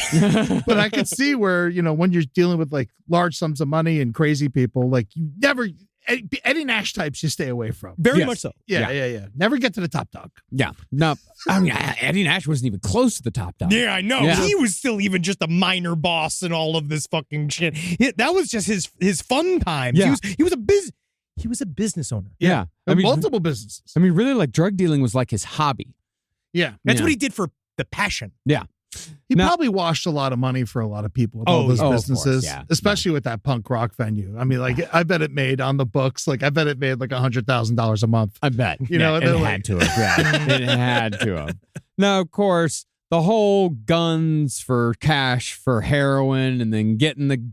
But I could see where, when you're dealing with like large sums of money and crazy people, like you never, Eddie Nash types you stay away from. Very much so. Yeah. Never get to the top dog. Yeah. No, I mean, Eddie Nash wasn't even close to the top dog. Yeah, I know. Yeah. He was still even just a minor boss and all of this fucking shit. That was just his fun time. Yeah. He was a business owner. Yeah. I mean, multiple businesses. I mean, really, like drug dealing was like his hobby. Yeah. That's what he did for the passion. Yeah. He probably washed a lot of money for a lot of people with all those businesses, especially with that punk rock venue. I mean, like, I bet it made on the books, like, I bet it made like $100,000 a month. I bet. You know, it had to have. Yeah, it had to have. Now, of course, the whole guns for cash for heroin and then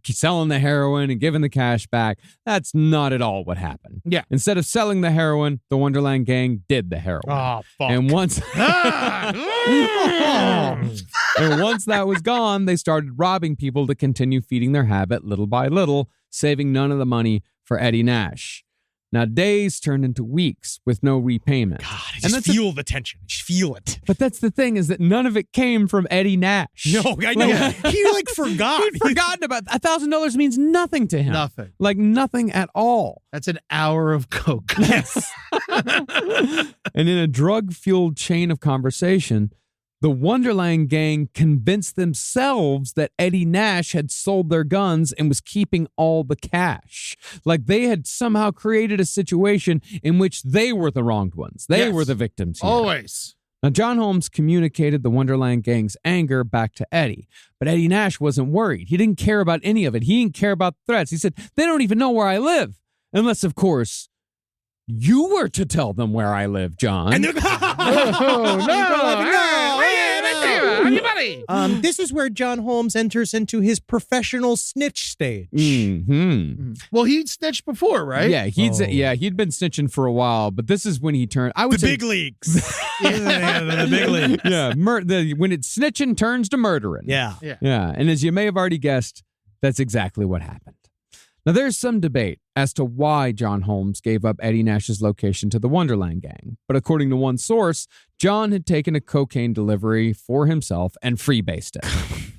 selling the heroin and giving the cash back, that's not at all what happened. Yeah. Instead of selling the heroin, the Wonderland gang did the heroin. Oh, fuck. And once and once that was gone, they started robbing people to continue feeding their habit little by little, saving none of the money for Eddie Nash. Now, days turned into weeks with no repayment. God, I just feel the tension. I just feel it. But that's the thing, is that none of it came from Eddie Nash. No, I know. He forgot. He'd forgotten about $1,000 means nothing to him. Nothing. Like nothing at all. That's an hour of coke. Yes. And in a drug-fueled chain of conversation, the Wonderland gang convinced themselves that Eddie Nash had sold their guns and was keeping all the cash. Like they had somehow created a situation in which they were the wronged ones. They were the victims here. Always. Now, John Holmes communicated the Wonderland gang's anger back to Eddie, but Eddie Nash wasn't worried. He didn't care about any of it. He didn't care about threats. He said, they don't even know where I live. Unless, of course, you were to tell them where I live, John. And they're this is where John Holmes enters into his professional snitch stage. Mm-hmm. Well, he'd snitched before, right? Yeah, he'd been snitching for a while, but this is when he turned. I would say big leagues. The big leagues. Yeah, when it's snitching turns to murdering. Yeah. And as you may have already guessed, that's exactly what happened. Now, there's some debate as to why John Holmes gave up Eddie Nash's location to the Wonderland gang. But according to one source, John had taken a cocaine delivery for himself and freebased it.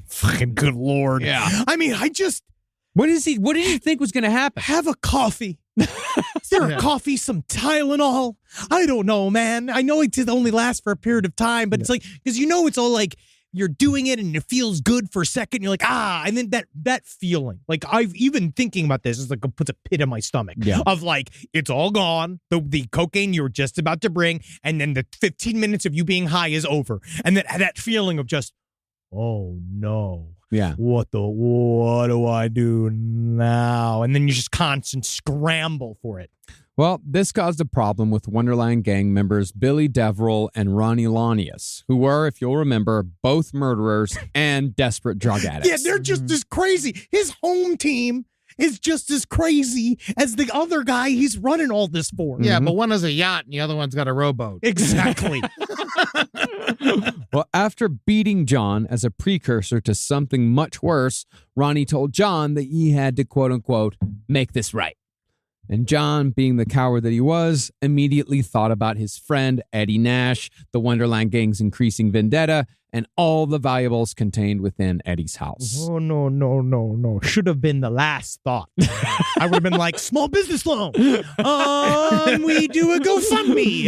Fucking good Lord. Yeah. I mean, I just What did he think was going to happen? have a coffee. Is there a coffee, some Tylenol? I don't know, man. I know it only lasts for a period of time, but it's like, because it's all like, you're doing it and it feels good for a second. You're like, and then that feeling, like I've even thinking about this is like it puts a pit in my stomach of like, it's all gone. The cocaine you were just about to bring. And then the 15 minutes of you being high is over. And then that feeling of just, oh no. Yeah. What do I do now? And then you just constant scramble for it. Well, this caused a problem with Wonderland gang members Billy Deverill and Ronnie Lanius, who were, if you'll remember, both murderers and desperate drug addicts. Yeah, they're just as crazy. His home team is just as crazy as the other guy he's running all this for. Yeah, but one has a yacht and the other one's got a rowboat. Exactly. Well, after beating John as a precursor to something much worse, Ronnie told John that he had to, quote unquote, make this right. And John, being the coward that he was, immediately thought about his friend Eddie Nash, the Wonderland gang's increasing vendetta, and all the valuables contained within Eddie's house. Oh, no. Should have been the last thought. I would have been like, small business loan. We do a GoFundMe.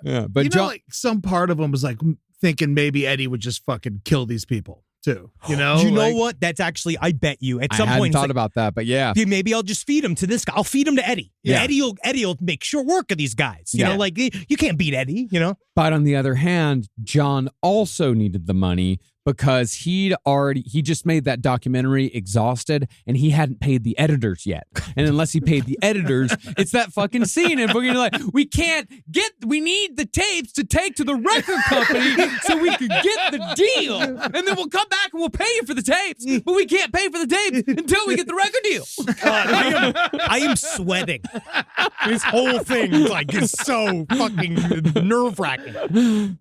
Yeah, but John, like some part of him was like thinking maybe Eddie would just fucking kill these people too. You know? You know Like, what? That's actually, I bet you at some I hadn't point. thought about that, but yeah. Maybe I'll just feed him to this guy. I'll feed him to Eddie. Yeah. Eddie'll make sure work of these guys. You know, like you can't beat Eddie, you know? But on the other hand, John also needed the money because he just made that documentary Exhausted and he hadn't paid the editors yet. And unless he paid the editors, it's that fucking scene. And we're like, we need the tapes to take to the record company so we can get the deal. And then we'll come back and we'll pay you for the tapes. But we can't pay for the tapes until we get the record deal. I am sweating. This whole thing is so fucking nerve-wracking.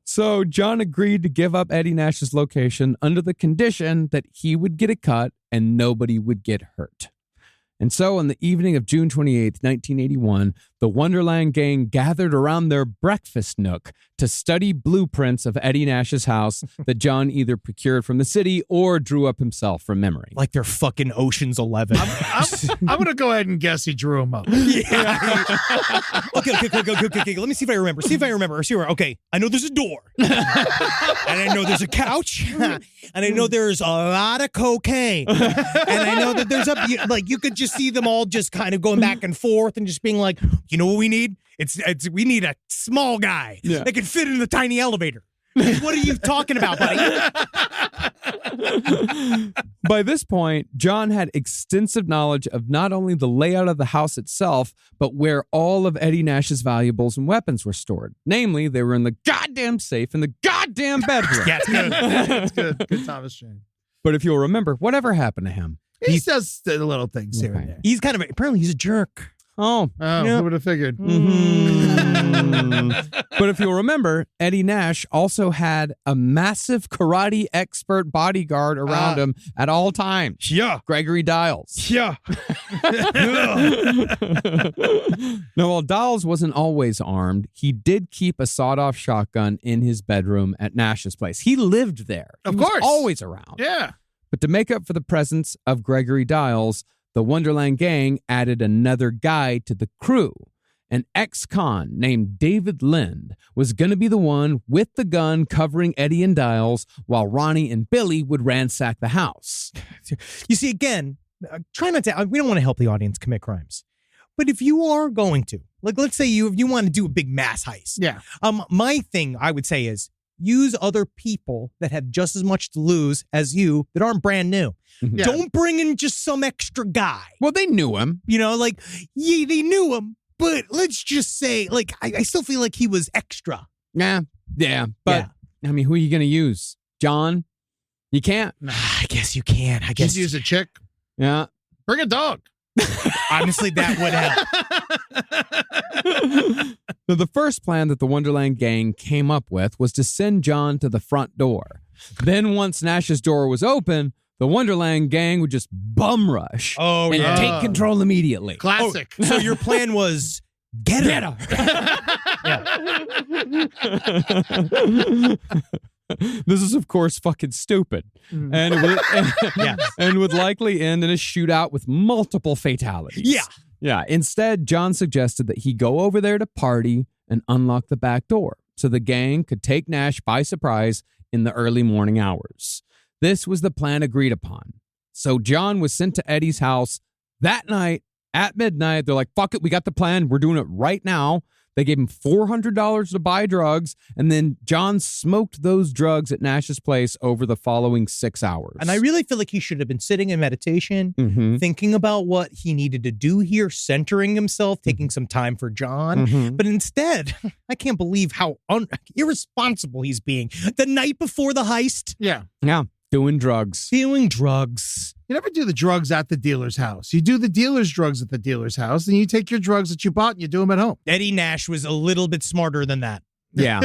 So John agreed to give up Eddie Nash's location under the condition that he would get a cut and nobody would get hurt. And so on the evening of June 28th, 1981, the Wonderland gang gathered around their breakfast nook to study blueprints of Eddie Nash's house that John either procured from the city or drew up himself from memory. Like they're fucking Ocean's 11. I'm going to go ahead and guess he drew him up. Yeah. Okay. Let me see if I remember. Okay, I know there's a door. And I know there's a couch. And I know there's a lot of cocaine. And I know that there's you could just see them all just kind of going back and forth and just being like, you know what we need? We need a small guy that can fit in the tiny elevator. What are you talking about, buddy? By this point, John had extensive knowledge of not only the layout of the house itself, but where all of Eddie Nash's valuables and weapons were stored. Namely, they were in the goddamn safe in the goddamn bedroom. Yeah, it's good. It's good. Good Thomas Jane. But if you'll remember, whatever happened to him? He says the little things here and there. He's apparently he's a jerk. Oh, who would have figured? But if you'll remember, Eddie Nash also had a massive karate expert bodyguard around him at all times. Yeah. Gregory Dials. Yeah. Now, while Dials wasn't always armed, he did keep a sawed-off shotgun in his bedroom at Nash's place. He lived there. Of He was course. always around. Yeah. But to make up for the presence of Gregory Dials, the Wonderland gang added another guy to the crew. An ex-con named David Lind was going to be the one with the gun covering Eddie and Dials while Ronnie and Billy would ransack the house. You see, again, try not to. We don't want to help the audience commit crimes, but if you are going to, like, let's say you want to do a big mass heist. Yeah. My thing I would say is use other people that have just as much to lose as you that aren't brand new. Yeah. Don't bring in just some extra guy. Well, they knew him. You know, like, yeah, they knew him, but let's just say, like, I still feel like he was extra. Yeah. But, I mean, who are you going to use? John? You can't. I guess you can. I guess Just use a chick. Yeah. Bring a dog. honestly that would help. So the first plan that the Wonderland gang came up with was to send John to the front door. Then once Nash's door was open, the Wonderland gang would just bum rush Oh, and yeah. take control immediately. Classic. So your plan was get her. This is, of course, fucking stupid. And, and would likely end in a shootout with multiple fatalities. Yeah. Yeah. Instead, John suggested that he go over there to party and unlock the back door so the gang could take Nash by surprise in the early morning hours. This was the plan agreed upon. So John was sent to Eddie's house that night at midnight. They're like, fuck it, we got the plan. We're doing it right now. They gave him $400 to buy drugs, and then John smoked those drugs at Nash's place over the following 6 hours. And I really feel like he should have been sitting in meditation, thinking about what he needed to do here, centering himself, taking some time for John. But instead, I can't believe how irresponsible he's being. The night before the heist, Yeah. Yeah, doing drugs. doing drugs. You never do the drugs at the dealer's house. You do the dealer's drugs at the dealer's house, and you take your drugs that you bought and you do them at home. Eddie Nash was a little bit smarter than that. Yeah.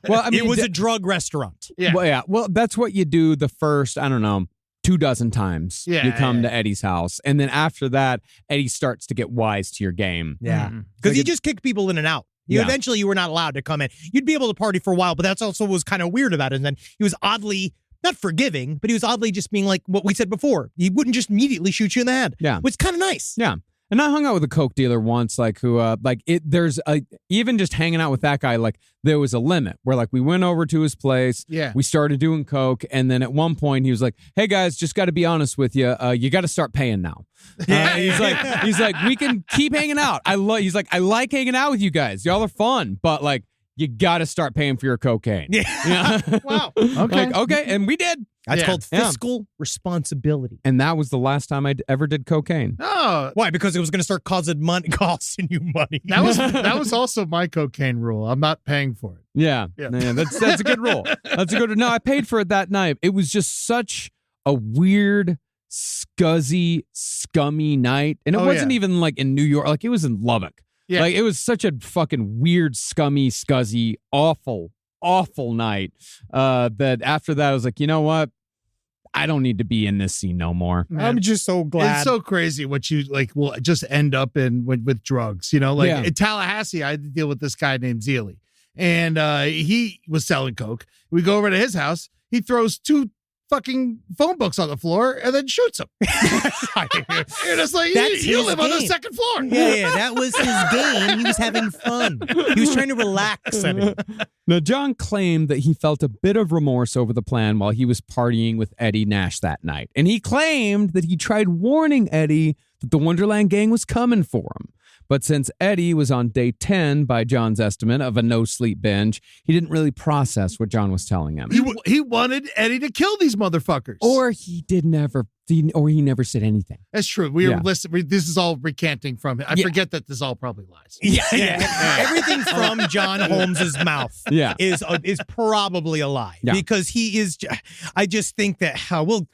Well, I mean, It was a drug restaurant. Yeah. Well, yeah. Well, that's what you do the first, I don't know, 24 times Yeah, you come yeah. to Eddie's house. And then after that, Eddie starts to get wise to your game. Yeah. Mhm. Because he just kicked people in and out. Yeah. Eventually, you were not allowed to come in. You'd be able to party for a while, but that's also was kind of weird about it. And then he was oddly, not forgiving, but he was oddly just being like what we said before. He wouldn't just immediately shoot you in the head. Yeah. Which is kind of nice. Yeah. And I hung out with a coke dealer once, there's even just hanging out with that guy, like there was a limit where like we went over to his place. Yeah. We started doing coke. And then at one point he was like, hey guys, just got to be honest with you. You got to start paying now. He's like, we can keep hanging out. I like hanging out with you guys. Y'all are fun, but like, you got to start paying for your cocaine. Yeah. Wow. Okay. Like, okay. And we did. That's Yeah. called fiscal responsibility. And that was the last time I ever did cocaine. Oh, Why? Because it was going to start costing you money. that was also my cocaine rule. I'm not paying for it. Yeah. Yeah. Yeah, that's a good rule. That's a good. No, I paid for it that night. It was just such a weird, scuzzy, scummy night. And it Oh, wasn't yeah. even like in New York. Like it was in Lubbock. Yeah. Like it was such a fucking weird, scummy, scuzzy, awful night. That after that, I was like, you know what? I don't need to be in this scene no more. Man. I'm just so glad. It's so crazy what you like will just end up in with drugs. You know, like Yeah. in Tallahassee, I had to deal with this guy named Zealy, and he was selling coke. We go over to his house. He throws 2 fucking phone books on the floor and then shoots them. You're just like, That's you his live on the game. second floor. Yeah, that was his game. He was having fun. He was trying to relax at it. Now, John claimed that he felt a bit of remorse over the plan while he was partying with Eddie Nash that night. And he claimed that he tried warning Eddie that the Wonderland gang was coming for him. But since Eddie was on day 10, by John's estimate, of a no-sleep binge, he didn't really process what John was telling him. He wanted Eddie to kill these motherfuckers. Or he never said anything. That's true. We Yeah. are listening. This is all recanting from him. I forget that this all probably lies. Yeah. Everything from John Holmes's mouth Yeah. is probably a lie. Yeah. Because he is. I just think that we'll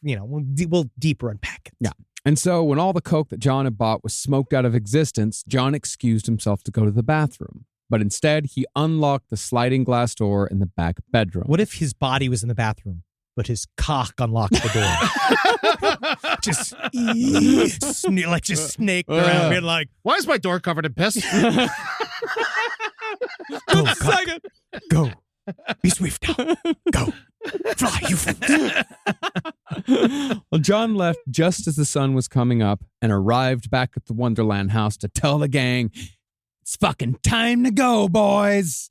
deeper unpack it. Yeah. And so when all the coke that John had bought was smoked out of existence, John excused himself to go to the bathroom. But instead, he unlocked the sliding glass door in the back bedroom. What if his body was in the bathroom, but his cock unlocked the door? just snake around, being like, Why is my door covered in piss? "Go, cock. Go, be swift now. Go, fly, you fools." Well, John left just as the sun was coming up and arrived back at the Wonderland house to tell the gang, it's fucking time to go, boys.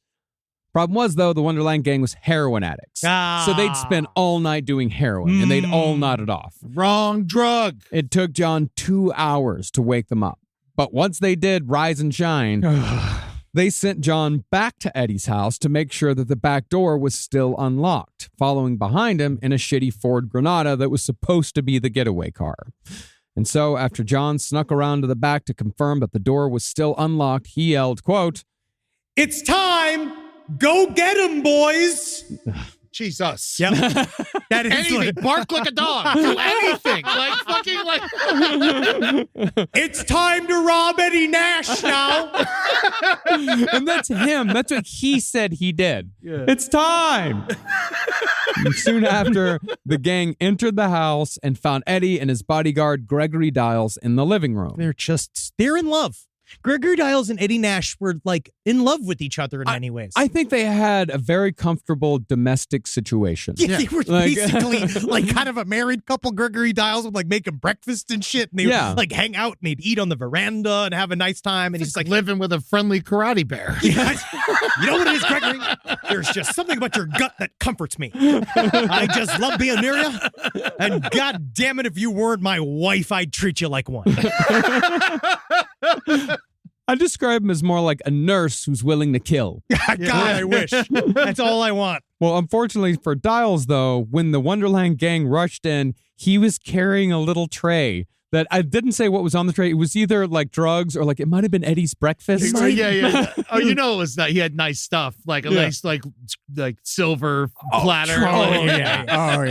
Problem was, though, the Wonderland gang was heroin addicts. So they'd spend all night doing heroin, and they'd all nodded off. Wrong drug. It took John 2 hours to wake them up. But once they did rise and shine, they sent John back to Eddie's house to make sure that the back door was still unlocked, following behind him in a shitty Ford Granada that was supposed to be the getaway car. And so after John snuck around to the back to confirm that the door was still unlocked, he yelled, quote, It's time. Go get him, boys. Jesus. Yep. That is Anything. like, Bark like a dog. Do anything. Like fucking like. it's time to rob Eddie Nash now. And that's him. That's what he said he did. Yeah. It's time. And soon after, the gang entered the house and found Eddie and his bodyguard, Gregory Diles, in the living room. They're in love. Gregory Diles and Eddie Nash were like in love with each other in many ways. I think they had a very comfortable domestic situation. Yeah, they were Like- basically like kind of a married couple. Gregory Diles would like make him breakfast and shit. And they Yeah. would like hang out and they'd eat on the veranda and have a nice time. And he's It's like, like living with a friendly karate bear. you know what it is, Gregory? There's just something about your gut that comforts me. I just love being near you. And God damn it, if you weren't my wife, I'd treat you like one. I describe him as more like a nurse who's willing to kill. God, I wish. That's all I want. Well, unfortunately for Diles, though, when the Wonderland gang rushed in, he was carrying a little tray that I didn't say what was on the tray. It was either like drugs or like it might have been Eddie's breakfast. Yeah. Oh, you know, it was that he had nice stuff, like a nice, like silver platter. And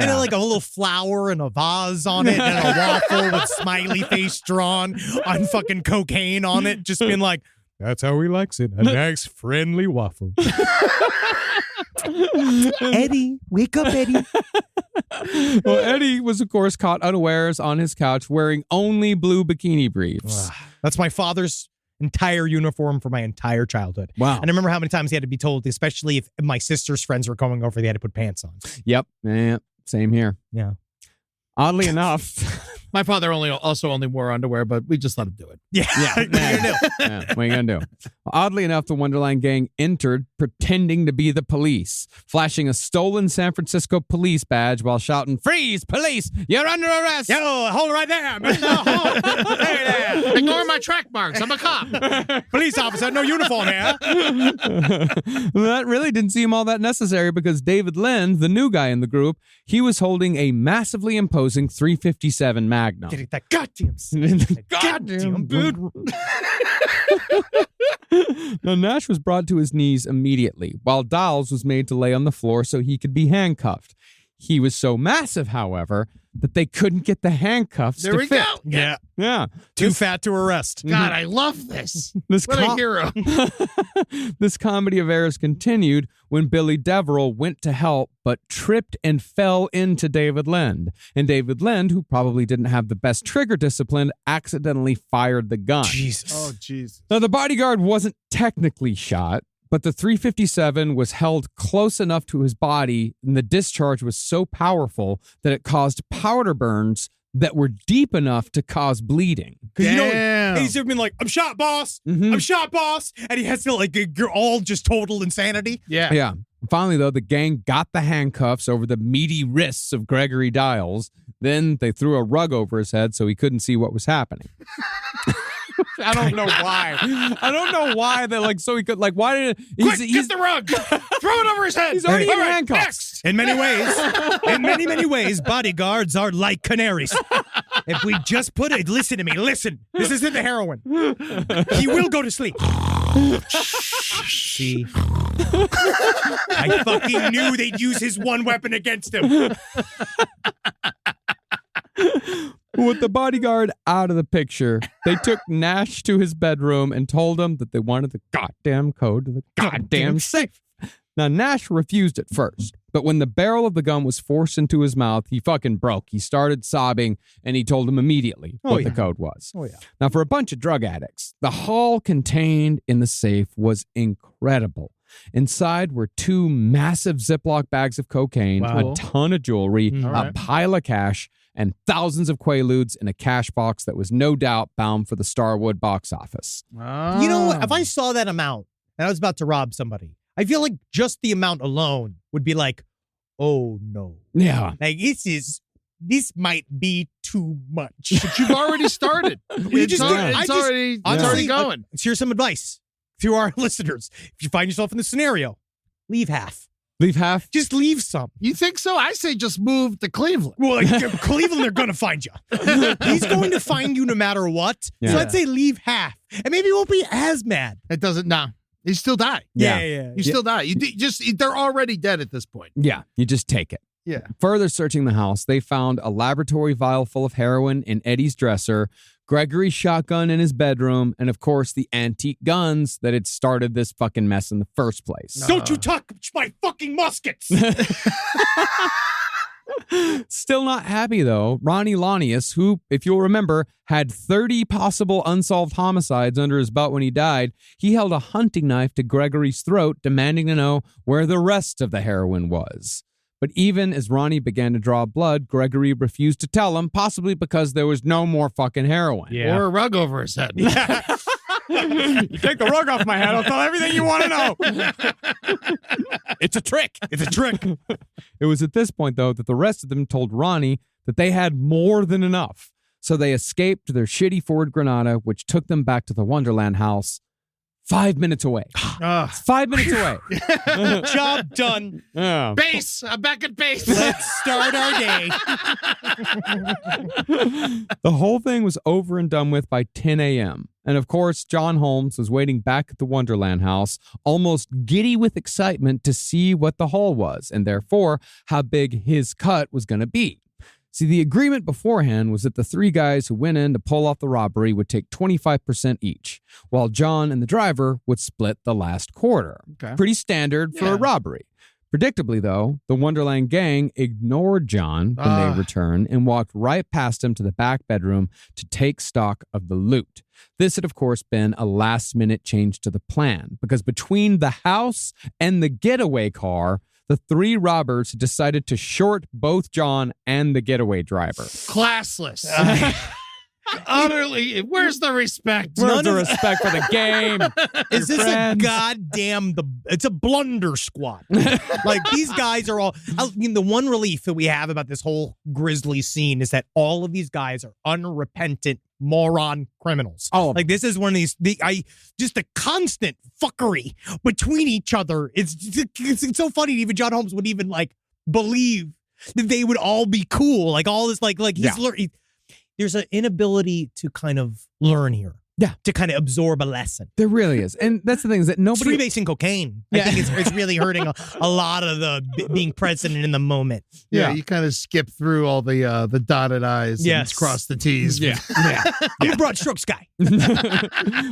then like a little flower and a vase on it and a waffle with smiley face drawn on fucking cocaine on it. Just being like, that's how he likes it. A nice friendly waffle. Eddie, wake up, Eddie. Well, Eddie was, of course, caught unawares on his couch wearing only blue bikini briefs. That's my father's entire uniform for my entire childhood. Wow. And I remember how many times he had to be told, especially if my sister's friends were coming over, they had to put pants on. Yep. Yeah, same here. Yeah. Oddly enough. My father also only wore underwear, but we just let him do it. Yeah. Yeah, what are you going to do? Oddly enough, the Wonderland gang entered pretending to be the police, flashing a stolen San Francisco police badge while shouting, "Freeze, police! You're under arrest!" Yo, hold it right there, Mr. Holmes. Hey there. Ignore my track marks. I'm a cop. Police officer, no uniform here. Well, that really didn't seem all that necessary because David Lind, the new guy in the group, he was holding a massively imposing .357 Magnum. Get that goddamn Goddamn, dude. Now, Nash was brought to his knees immediately, while Diles was made to lay on the floor so he could be handcuffed. He was so massive, however, that they couldn't get the handcuffs There to we fit. go. Yeah. Yeah. Too fat to arrest. God, I love this. This What a hero. This comedy of errors continued when Billy Deverell went to help but tripped and fell into David Lind. And David Lind, who probably didn't have the best trigger discipline, accidentally fired the gun. Jesus. Oh, jeez. Now, the bodyguard wasn't technically shot, but the .357 was held close enough to his body, and the discharge was so powerful that it caused powder burns that were deep enough to cause bleeding. Because you know, Damn. he's been like, I'm shot, boss. Mhm. I'm shot, boss. And he has to like, you're all just total insanity. Yeah. Yeah. Finally, though, the gang got the handcuffs over the meaty wrists of Gregory Diles. Then they threw a rug over his head so he couldn't see what was happening. I don't know why. I don't know why they so he could why did Quick, get the rug. Throw it over his head. He's already All in right, handcuffs. next. In many ways, bodyguards are like canaries. If we just put it, listen to me, listen. This isn't the heroin. He will go to sleep. See? I fucking knew they'd use his one weapon against him. With the bodyguard out of the picture, they took Nash to his bedroom and told him that they wanted the goddamn code to the goddamn safe. Now, Nash refused at first, but when the barrel of the gun was forced into his mouth, he fucking broke. He started sobbing, and he told him immediately what the code was. Oh, yeah. Now, for a bunch of drug addicts, the haul contained in the safe was incredible. Inside were 2 massive Ziploc bags of cocaine, Wow. a ton of jewelry, All a right. pile of cash, and thousands of Quaaludes in a cash box that was no doubt bound for the Starwood box office. You know what? If I saw that amount and I was about to rob somebody, I feel like just the amount alone would be like, oh no. Yeah. Like this might be too much. But you've already started. You just- It's already honestly, going. Here's some advice to our listeners. If you find yourself in this scenario, leave half. Leave half? Just leave some. You think so? I say just move to Cleveland. Well, like, Cleveland, they're going to find you. He's going to find you no matter what. Yeah. So I'd say leave half. And maybe he won't be as mad. It doesn't. No. You still die. Yeah. You still die. They're already dead at this point. Yeah, you just take it. Yeah. Further searching the house, they found a laboratory vial full of heroin in Eddie's dresser, Gregory's shotgun in his bedroom, and of course the antique guns that had started this fucking mess in the first place. Don't you touch my fucking muskets! Still not happy though, Ronnie Lanius, who, if you'll remember, had 30 possible unsolved homicides under his belt when he died, he held a hunting knife to Gregory's throat, demanding to know where the rest of the heroin was. But even as Ronnie began to draw blood, Gregory refused to tell him, possibly because there was no more fucking heroin. Or a rug over his head. You take the rug off my head, I'll tell everything you want to know. It's a trick. It's a trick. It was at this point, though, that the rest of them told Ronnie that they had more than enough. So they escaped to their shitty Ford Granada, which took them back to the Wonderland house 5 minutes away. 5 minutes away. Job done. Yeah. Base. I'm back at base. Let's start our day. The whole thing was over and done with by 10 a.m. And of course, John Holmes was waiting back at the Wonderland house, almost giddy with excitement to see what the haul was, and therefore how big his cut was going to be. See, the agreement beforehand was that the three guys who went in to pull off the robbery would take 25% each, while John and the driver would split the last quarter. Okay. Pretty standard for a robbery. Predictably, though, the Wonderland gang ignored John when they returned and walked right past him to the back bedroom to take stock of the loot. This had, of course, been a last-minute change to the plan, because between the house and the getaway car, the three robbers decided to short both John and the getaway driver. Classless. Utterly. Where's the respect? Where's the respect for the game? Is this friends? a goddamn it's a blunder squad? Like, these guys are all. I mean, the one relief that we have about this whole grisly scene is that all of these guys are unrepentant moron criminals. Oh, like, this is one of these. Just the constant fuckery between each other. It's so funny. Even John Holmes would even like believe that they would all be cool. Like, all this like he's learning. There's an inability to kind of learn here. Yeah. To kind of absorb a lesson. There really is. And that's the thing, is that nobody... It's freebasing cocaine. I think it's really hurting a lot of the being present in the moment. Yeah, you kind of skip through all the dotted I's and cross the T's. Yeah. I'm a broad strokes guy.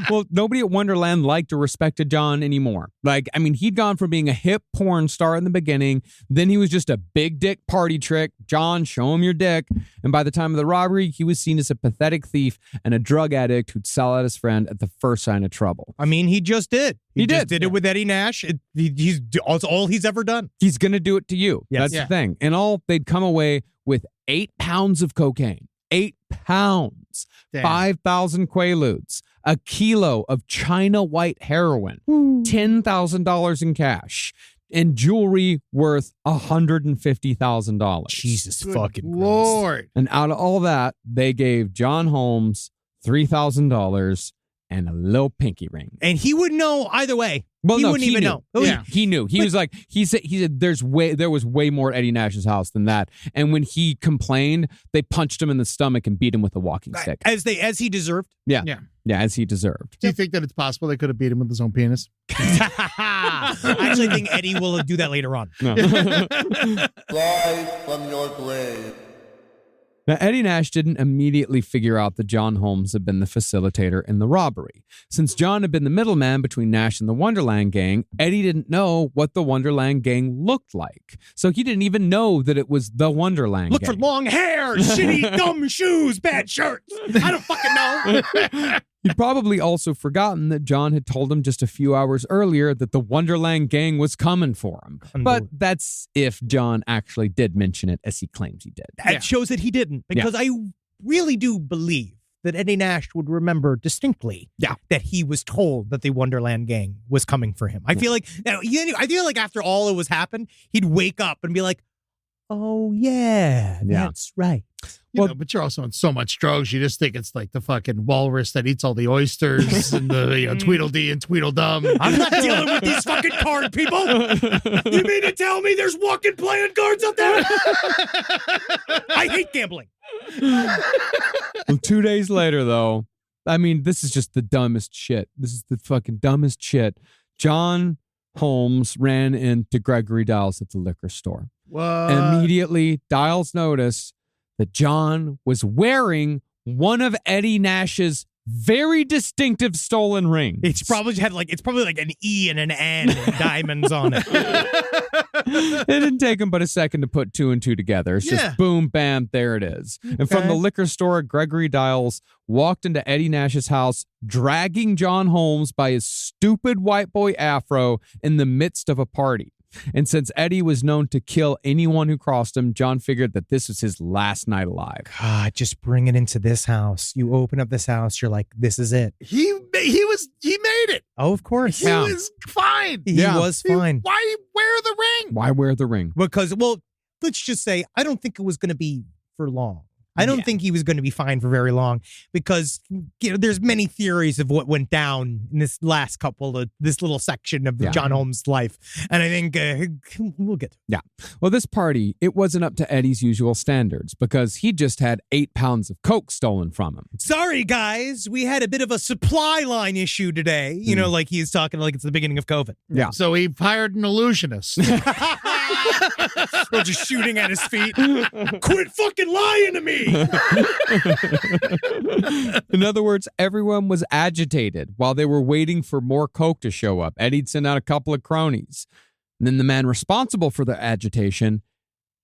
Well, nobody at Wonderland liked or respected John anymore. Like, I mean, he'd gone from being a hip porn star in the beginning, then he was just a big dick party trick. John, show him your dick. And by the time of the robbery, he was seen as a pathetic thief and a drug addict who'd sell out his friend at the first sign of trouble. I mean, he just did. He just did it with Eddie Nash. He's all he's ever done. He's going to do it to you. Yes. That's the thing. In all, they'd come away with 8 pounds of cocaine. 8 pounds. Damn. 5,000 Quaaludes. A kilo of China white heroin. $10,000 in cash. And jewelry worth $150,000. Jesus Good fucking Christ. Lord. And out of all that, they gave John Holmes $3,000 and a little pinky ring. And he would know either way. Well, he no, wouldn't even knew. know. Yeah. He knew. He was like, he said there was way more at Eddie Nash's house than that. And when he complained, they punched him in the stomach and beat him with a walking stick. As he deserved. Yeah. Yeah. Yeah, as he deserved. Do you think that it's possible they could have beat him with his own penis? I actually think Eddie will do that later on. No. Rise from your grave. Now, Eddie Nash didn't immediately figure out that John Holmes had been the facilitator in the robbery. Since John had been the middleman between Nash and the Wonderland gang, Eddie didn't know what the Wonderland gang looked like. So he didn't even know that it was the Wonderland Look gang. for long hair, shitty, dumb shoes, bad shirts. I don't fucking know. He'd probably also forgotten that John had told him just a few hours earlier that the Wonderland gang was coming for him. But that's if John actually did mention it, as he claims he did. That shows that he didn't, because I really do believe that Eddie Nash would remember distinctly that he was told that the Wonderland gang was coming for him. I feel like after all it was happened, he'd wake up and be like, oh, yeah. That's right. You know, but you're also on so much drugs, you just think it's like the fucking walrus that eats all the oysters and the Tweedledee and Tweedledum. I'm not dealing with these fucking card people. You mean to tell me there's walking playing cards out there? I hate gambling. Well, 2 days later, though, I mean, this is just the dumbest shit. This is the fucking dumbest shit. John Holmes ran into Gregory Dials at the liquor store. What? Immediately, Dials noticed that John was wearing one of Eddie Nash's very distinctive stolen rings. It's probably like an E and an N and diamonds on it. It didn't take him but a second to put two and two together. It's just boom, bam, there it is. And from the liquor store, Gregory Dials walked into Eddie Nash's house, dragging John Holmes by his stupid white boy afro in the midst of a party. And since Eddie was known to kill anyone who crossed him, John figured that this was his last night alive. God, just bring it into this house. You open up this house, you're like, this is it. He made it. Oh, of course. He was fine. He was fine. Why wear the ring? Why wear the ring? Because, well, let's just say, I don't think it was going to be for long. I don't think he was going to be fine for very long because, there's many theories of what went down in this last this little section of John Holmes' life. And I think we'll get to it. Yeah. Well, this party, it wasn't up to Eddie's usual standards because he just had 8 pounds of coke stolen from him. Sorry, guys. We had a bit of a supply line issue today. Like he's talking like it's the beginning of COVID. Yeah. So he hired an illusionist. We're just shooting at his feet. Quit fucking lying to me. In other words, everyone was agitated while they were waiting for more coke to show up. Eddie'd send out a couple of cronies. And then the man responsible for the agitation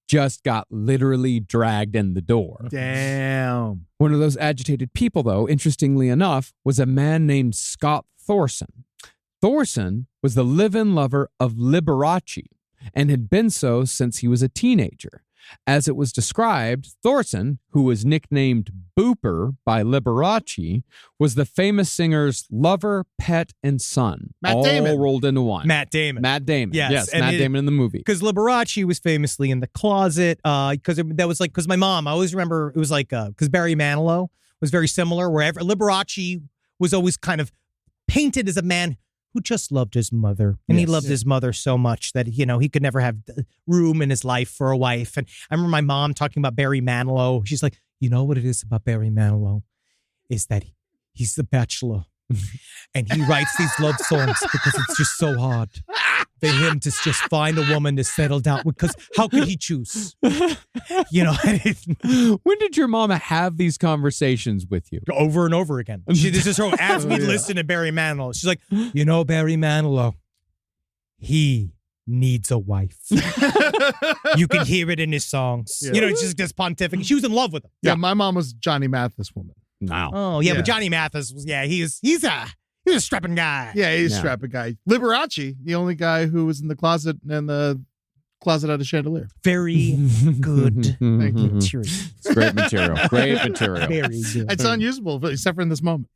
just got literally dragged in the door. Damn. One of those agitated people, though, interestingly enough, was a man named Scott Thorson. Thorson was the live-in lover of Liberace and had been so since he was a teenager. As it was described, Thorson, who was nicknamed Booper by Liberace, was the famous singer's lover, pet, and son. Matt Damon. All rolled into one. Matt Damon. Yes, Matt Damon in the movie. Because Liberace was famously in the closet. Because my mom, I always remember it was like, because Barry Manilow was very similar, wherever Liberace was always kind of painted as a man who just loved his mother. And he loved his mother so much that, he could never have room in his life for a wife. And I remember my mom talking about Barry Manilow. She's like, you know what it is about Barry Manilow? Is that he's the bachelor. And he writes these love songs because it's just so hard for him to just find a woman to settle down with. Because how could he choose? When did your mama have these conversations with you? Over and over again. She just as we listen to Barry Manilow. She's like, Barry Manilow, he needs a wife. You can hear it in his songs. Yeah. Just pontificating. She was in love with him. Yeah, my mom was Johnny Mathis woman. No. Oh, yeah, but Johnny Mathis was, he's a strapping guy. Yeah, he's a strapping guy. Liberace, the only guy who was in the closet and the closet out of chandelier. Very good Thank you. material. It's great material. Great material. Very good. It's unusable, except for in this moment.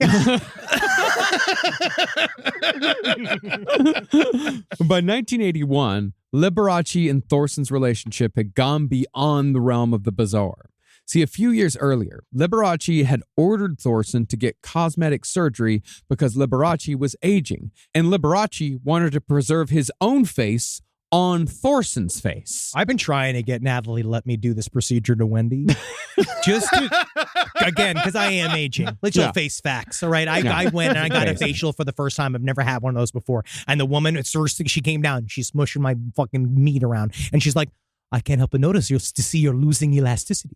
By 1981, Liberace and Thorson's relationship had gone beyond the realm of the bizarre. See, a few years earlier, Liberace had ordered Thorson to get cosmetic surgery because Liberace was aging, and Liberace wanted to preserve his own face on Thorson's face. I've been trying to get Natalie to let me do this procedure to Wendy. Because I am aging. Let's just face facts, all right? I went and I got a facial for the first time. I've never had one of those before. And the woman, it's the first thing, she came down. She's smushing my fucking meat around. And she's like, I can't help but notice to see you're losing elasticity.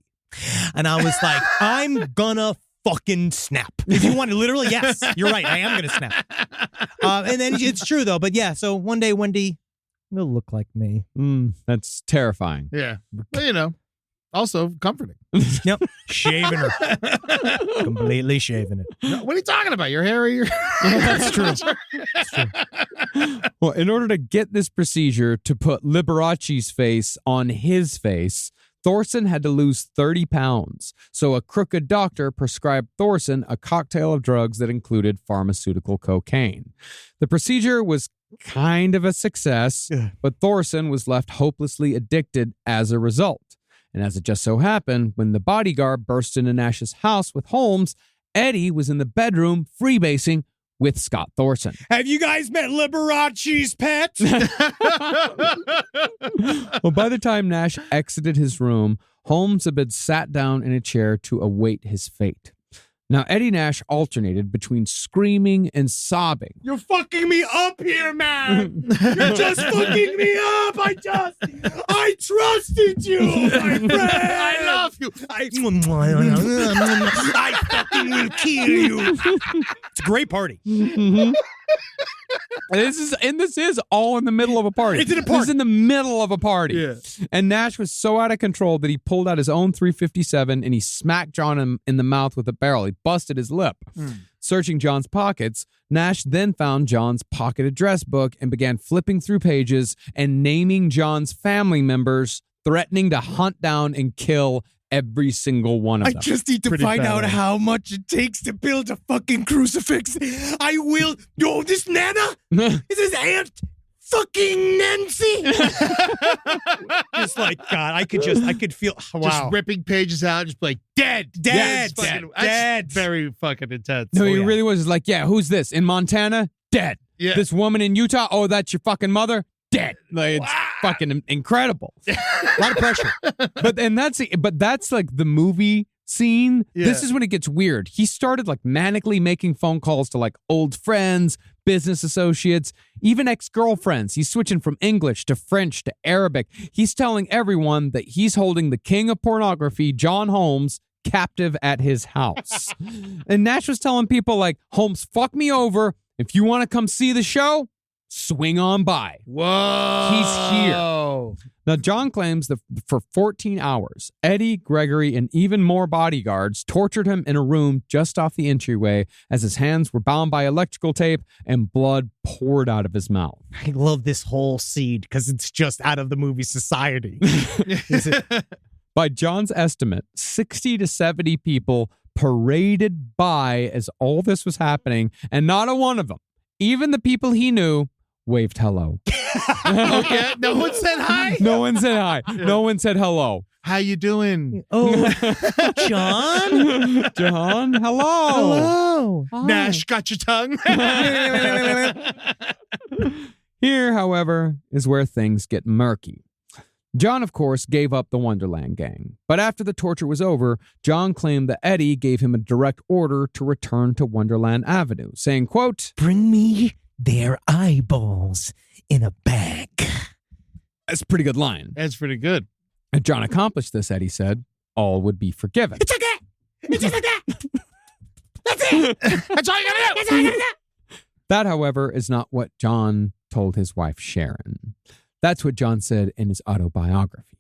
And I was like, I'm gonna fucking snap. If you want to, literally, yes, you're right. I am gonna snap. And then it's true though. But so one day, Wendy will look like me. That's terrifying. Yeah. But, also comforting. Yep. Shaving her. Completely shaving it. No, what are you talking about? Your hair or your... That's true. Well, in order to get this procedure to put Liberace's face on his face, Thorson had to lose 30 pounds, so a crooked doctor prescribed Thorson a cocktail of drugs that included pharmaceutical cocaine. The procedure was kind of a success, but Thorson was left hopelessly addicted as a result. And as it just so happened, when the bodyguard burst into Nash's house with Holmes, Eddie was in the bedroom freebasing with Scott Thorson. Have you guys met Liberace's pet? Well, by the time Nash exited his room, Holmes had been sat down in a chair to await his fate. Now, Eddie Nash alternated between screaming and sobbing. You're fucking me up here, man. You're just fucking me up. I trusted you, my friend. I love you. I fucking will kill you. It's a great party. This is all in the middle of a party. It's in a This party. is in the middle of a party. Yeah. And Nash was so out of control that he pulled out his own .357 and he smacked John in the mouth with a barrel. He busted his lip. Searching John's pockets, Nash then found John's pocket address book and began flipping through pages and naming John's family members, threatening to hunt down and kill every single one of I them. just need to Pretty find out bad. how much it takes to build a fucking crucifix. I will. Oh, this Nana? Is this Aunt fucking Nancy? Just like, God, I could feel, wow. Just ripping pages out, just like, dead. Dead, That's dead, fucking- dead. That's very fucking intense. No, he yeah. really was like, yeah, who's this? In Montana? Dead. Yeah. This woman in Utah? Oh, that's your fucking mother? Dead. Like, it's fucking incredible. A lot of pressure. But that's like the movie scene. Yeah. This is when it gets weird. He started like manically making phone calls to like old friends, business associates, even ex-girlfriends. He's switching from English to French to Arabic. He's telling everyone that he's holding the king of pornography, John Holmes, captive at his house. And Nash was telling people like, Holmes, fuck me over. If you want to come see the show, swing on by. Whoa. He's here. Now, John claims that for 14 hours, Eddie, Gregory, and even more bodyguards tortured him in a room just off the entryway as his hands were bound by electrical tape and blood poured out of his mouth. I love this whole scene because it's just out of the movie Society. By John's estimate, 60 to 70 people paraded by as all this was happening, and not a one of them, even the people he knew, waved hello. Yeah, no one said hi. No one said hi. No one said hello. How you doing? Oh, John? John, hello. Hello. Nash, got your tongue? Here, however, is where things get murky. John, of course, gave up the Wonderland gang. But after the torture was over, John claimed that Eddie gave him a direct order to return to Wonderland Avenue, saying, quote, Bring me their eyeballs in a bag. that's a pretty good line. That's pretty good. If John accomplished this, Eddie said, all would be forgiven. It's like that. It's just like that. That's it. That's all you gotta do. That's all you gotta do. That, however, is not what John told his wife, Sharon. That's what John said in his autobiography.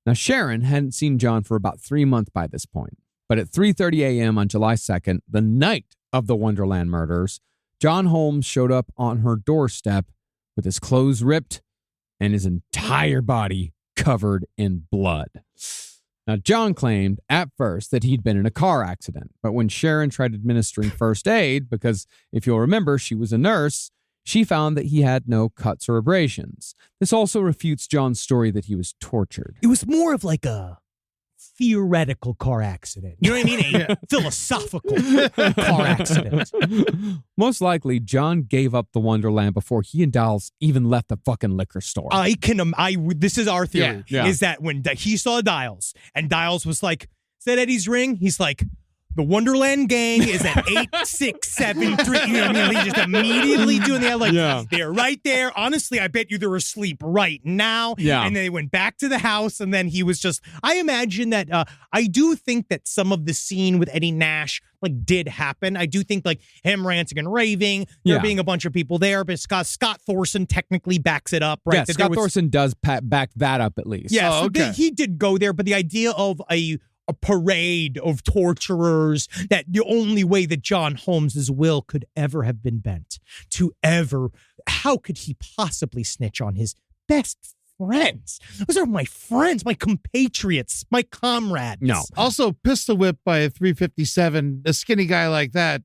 Now, Sharon hadn't seen John for about 3 months by this point, but at 3:30 a.m. on July 2nd, the night of the Wonderland murders, John Holmes showed up on her doorstep with his clothes ripped and his entire body covered in blood. Now, John claimed at first that he'd been in a car accident, but when Sharon tried administering first aid, because if you'll remember, she was a nurse, she found that he had no cuts or abrasions. This also refutes John's story that he was tortured. It was more of like a theoretical car accident. You know what I mean? A philosophical car accident. Most likely, John gave up the Wonderland before he and Dallas even left the fucking liquor store. This is our theory, Yeah. is that when he saw Dials and Dials was like, is that Eddie's ring? He's like, the Wonderland gang is at 8673. You know what I mean? He just immediately doing that. Like, Yeah. they're right there. Honestly, I bet you they're asleep right now. Yeah. And then they went back to the house, and then he was just, I imagine that, I do think that some of the scene with Eddie Nash, like, did happen. I do think, like, him ranting and raving, there Yeah. being a bunch of people there, but Scott Thorson technically backs it up, right? Yeah, That Scott there was- Thorson does back that up at least. Yeah, Oh, so okay. he did go there, but the idea of a parade of torturers, that the only way that John Holmes's will could ever have been bent to ever, how could he possibly snitch on his best friends? Those are my friends, my compatriots, my comrades. No. Also, pistol whipped by a 357, a skinny guy like that,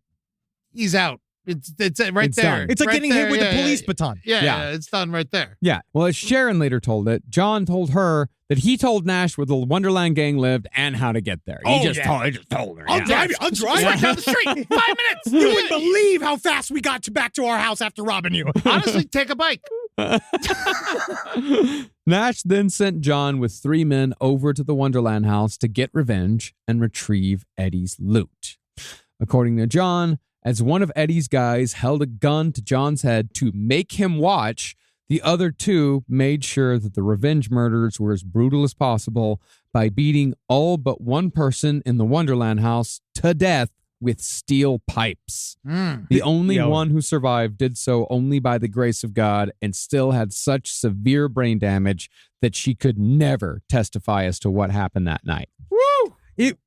he's out. It's right It's there. done. It's like Right getting there, hit with yeah, a police yeah. baton. Yeah, Yeah. it's done right there. Yeah. Well, as Sharon later told it, John told her that he told Nash where the Wonderland gang lived and how to get there. He just told her. I'll yeah. drive you. I'll drive you down the street. 5 minutes. You wouldn't believe how fast we got back to our house after robbing you. Honestly, take a bike. Nash then sent John with 3 men over to the Wonderland house to get revenge and retrieve Eddie's loot. According to John, as one of Eddie's guys held a gun to John's head to make him watch, the other two made sure that the revenge murders were as brutal as possible by beating all but one person in the Wonderland house to death with steel pipes. The only one who survived did so only by the grace of God and still had such severe brain damage that she could never testify as to what happened that night.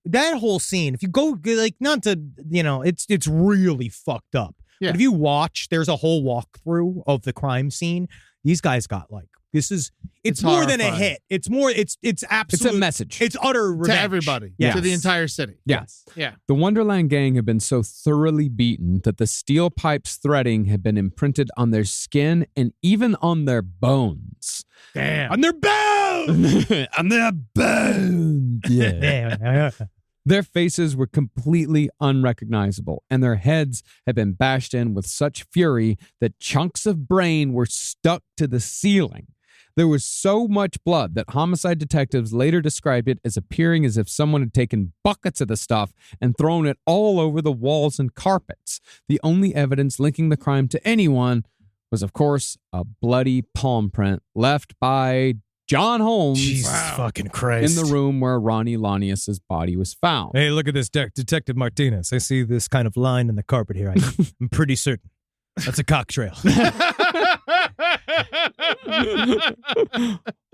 That whole scene, if you go, like, not to, it's really fucked up. Yeah. But if you watch, there's a whole walkthrough of the crime scene. These guys got it's more than a horrifying. hit. It's more, it's absolute. It's a message. It's utter revenge. To everybody. Yes. To the entire city. Yes. Yeah. The Wonderland gang had been so thoroughly beaten that the steel pipes threading had been imprinted on their skin and even on their bones. Damn. On their bones! On their bones! Yeah. Their faces were completely unrecognizable, and their heads had been bashed in with such fury that chunks of brain were stuck to the ceiling. There was so much blood that homicide detectives later described it as appearing as if someone had taken buckets of the stuff and thrown it all over the walls and carpets. The only evidence linking the crime to anyone was, of course, a bloody palm print left by John Holmes Jesus fucking Christ. in the room where Ronnie Lanius's body was found. Hey, look at this, Detective Martinez. I see this kind of line in the carpet here. I'm pretty certain. That's a cock trail.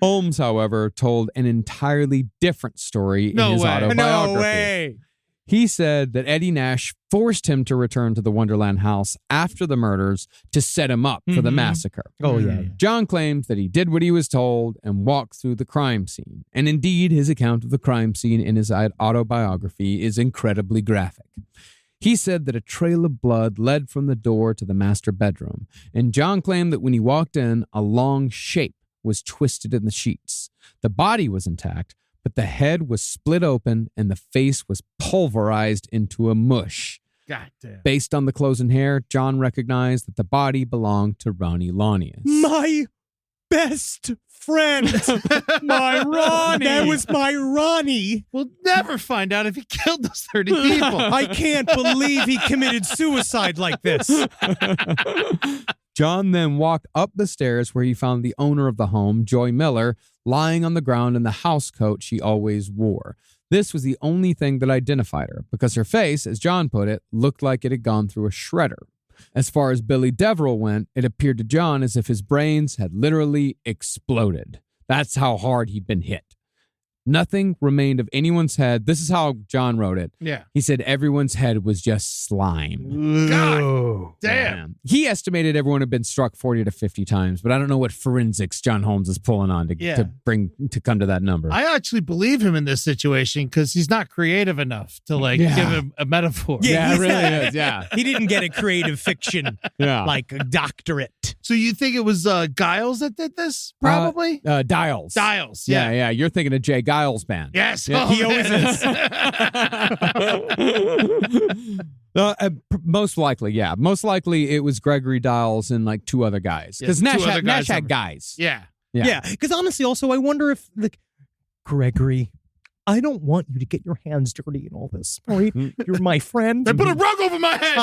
Holmes, however, told an entirely different story in his autobiography. No way. He said that Eddie Nash forced him to return to the Wonderland house after the murders to set him up for the massacre. Oh, yeah. John claims that he did what he was told and walked through the crime scene. And indeed, his account of the crime scene in his autobiography is incredibly graphic. He said that a trail of blood led from the door to the master bedroom, and John claimed that when he walked in, a long shape was twisted in the sheets. The body was intact, but the head was split open and the face was pulverized into a mush. God damn. Based on the clothes and hair, John recognized that the body belonged to Ronnie Lanius. My best friend. My Ronnie. That was my Ronnie. We'll never find out if he killed those 30 people. I can't believe he committed suicide like this. John then walked up the stairs where he found the owner of the home, Joy Miller, lying on the ground in the house coat she always wore. This was the only thing that identified her, because her face, as John put it, looked like it had gone through a shredder. As far as Billy Deverell went, it appeared to John as if his brains had literally exploded. That's how hard he'd been hit. Nothing remained of anyone's head. This is how John wrote it. Yeah. He said everyone's head was just slime. God damn. He estimated everyone had been struck 40 to 50 times, but I don't know what forensics John Holmes is pulling on to come to that number. I actually believe him in this situation because he's not creative enough to give him a metaphor. Yeah, it really is. Yeah. He didn't get a creative fiction like a doctorate. So you think it was Giles that did this? Probably? Dials. Dials. Yeah. You're thinking of Jay Giles' band. Yes. Yeah. He always is. Most likely, yeah. Most likely it was Gregory Dials and like two other guys. Because Yeah, Nash had guys. Yeah. Yeah. Because honestly, also, I wonder if, Gregory, I don't want you to get your hands dirty in all this. All right? You're my friend. They put a rug over my head.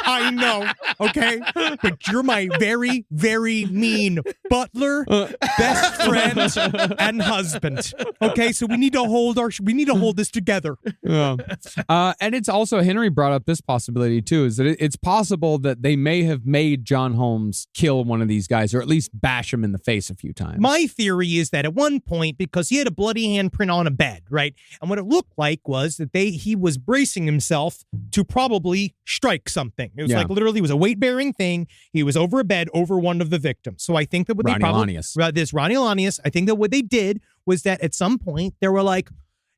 I know. Okay? But you're my very, very mean butler, best friend, and husband. Okay? So we need to hold this together. Yeah. And it's also, Henry brought up this possibility too, is that it's possible that they may have made John Holmes kill one of these guys, or at least bash him in the face a few times. My theory is that at one point, because he had a bloody handprint on a bed, right? And what it looked like was that he was bracing himself to probably strike something. It was like literally, it was a weight-bearing thing. He was over a bed over one of the victims. So I think that what Ronnie they probably... Lanius. This Ronnie Lanius, I think that what they did was that at some point, they were like,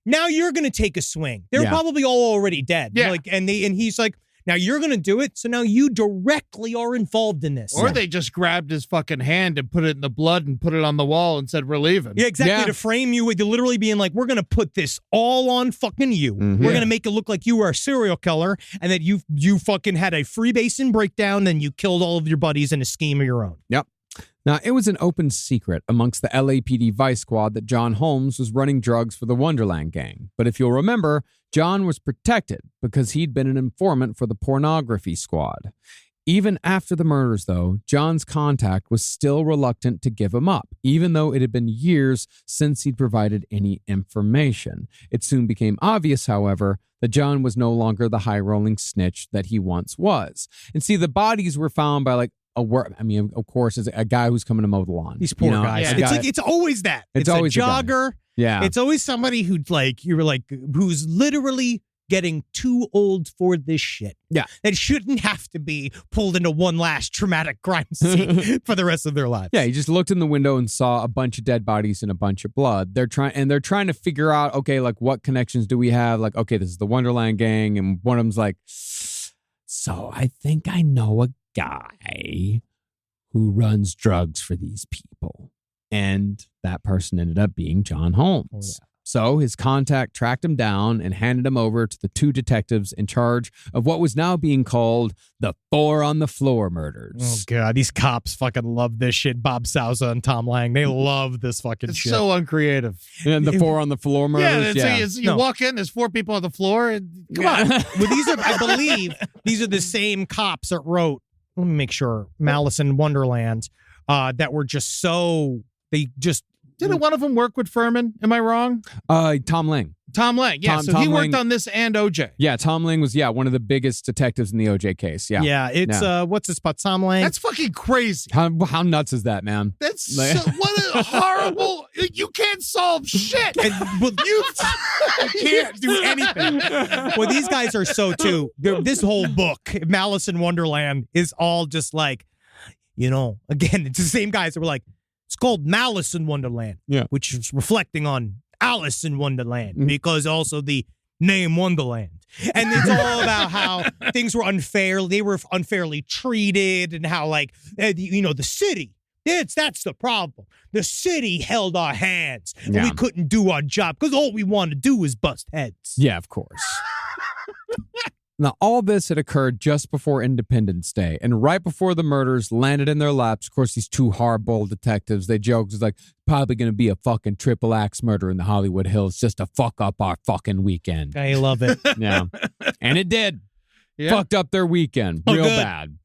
now you're going to take a swing. They were probably all already dead. Yeah. And he's like, now you're going to do it, so now you directly are involved in this. Or they just grabbed his fucking hand and put it in the blood and put it on the wall and said, we're leaving. Yeah, exactly. Yeah. To frame you with literally being like, we're going to put this all on fucking you. Mm-hmm. We're going to make it look like you were a serial killer and that you fucking had a freebasing breakdown and you killed all of your buddies in a scheme of your own. Yep. Now, it was an open secret amongst the LAPD Vice Squad that John Holmes was running drugs for the Wonderland gang. But if you'll remember, John was protected because he'd been an informant for the pornography squad. Even after the murders, though, John's contact was still reluctant to give him up, even though it had been years since he'd provided any information. It soon became obvious, however, that John was no longer the high-rolling snitch that he once was. And see, the bodies were found by of course, it's a guy who's coming to mow the lawn. These poor guys. Yeah. It's like it's always that. It's always a a guy. jogger. Yeah. It's always somebody who's literally getting too old for this shit. Yeah. That shouldn't have to be pulled into one last traumatic crime scene for the rest of their lives. Yeah, he just looked in the window and saw a bunch of dead bodies and a bunch of blood. They're trying to figure out, okay, like what connections do we have? Like, okay, this is the Wonderland gang, and one of them's like, so I think I know a guy who runs drugs for these people. And that person ended up being John Holmes. Oh, yeah. So his contact tracked him down and handed him over to the two detectives in charge of what was now being called the 4 on the Floor murders. Oh, God. These cops fucking love this shit. Bob Sousa and Tom Lang. They love this fucking It's shit. so uncreative. And the 4 on the Floor murders? You walk in, there's 4 people on the floor, and come on. Well, I believe these are the same cops that wrote, let me make sure, Malice in Wonderland, that were just so, Didn't one of them work with Furman? Am I wrong? Tom Lang. Tom Lang. Yeah, so he Tom worked Lang- on this and OJ. Yeah, Tom Lang was, one of the biggest detectives in the OJ case. Yeah. Yeah, it's, what's this spot? Tom Lang? That's fucking crazy. How nuts is that, man? That's Like- what a horrible. You can't solve shit. Well, you can't do anything. Well, these guys are so too. This whole book, Malice in Wonderland, is all just like, again, it's the same guys that were like, it's called Malice in Wonderland, which is reflecting on Alice in Wonderland, because also the name Wonderland. And it's all about how things were unfair. They were unfairly treated, and how, the city, that's the problem. The city held our hands, and we couldn't do our job because all we wanted to do was bust heads. Yeah, of course. Now, all this had occurred just before Independence Day, and right before the murders landed in their laps, of course, these two hardball detectives, they joked, it's like, probably going to be a fucking triple axe murder in the Hollywood Hills just to fuck up our fucking weekend. I love it. Yeah. And it did. Yeah. Fucked up their weekend real bad.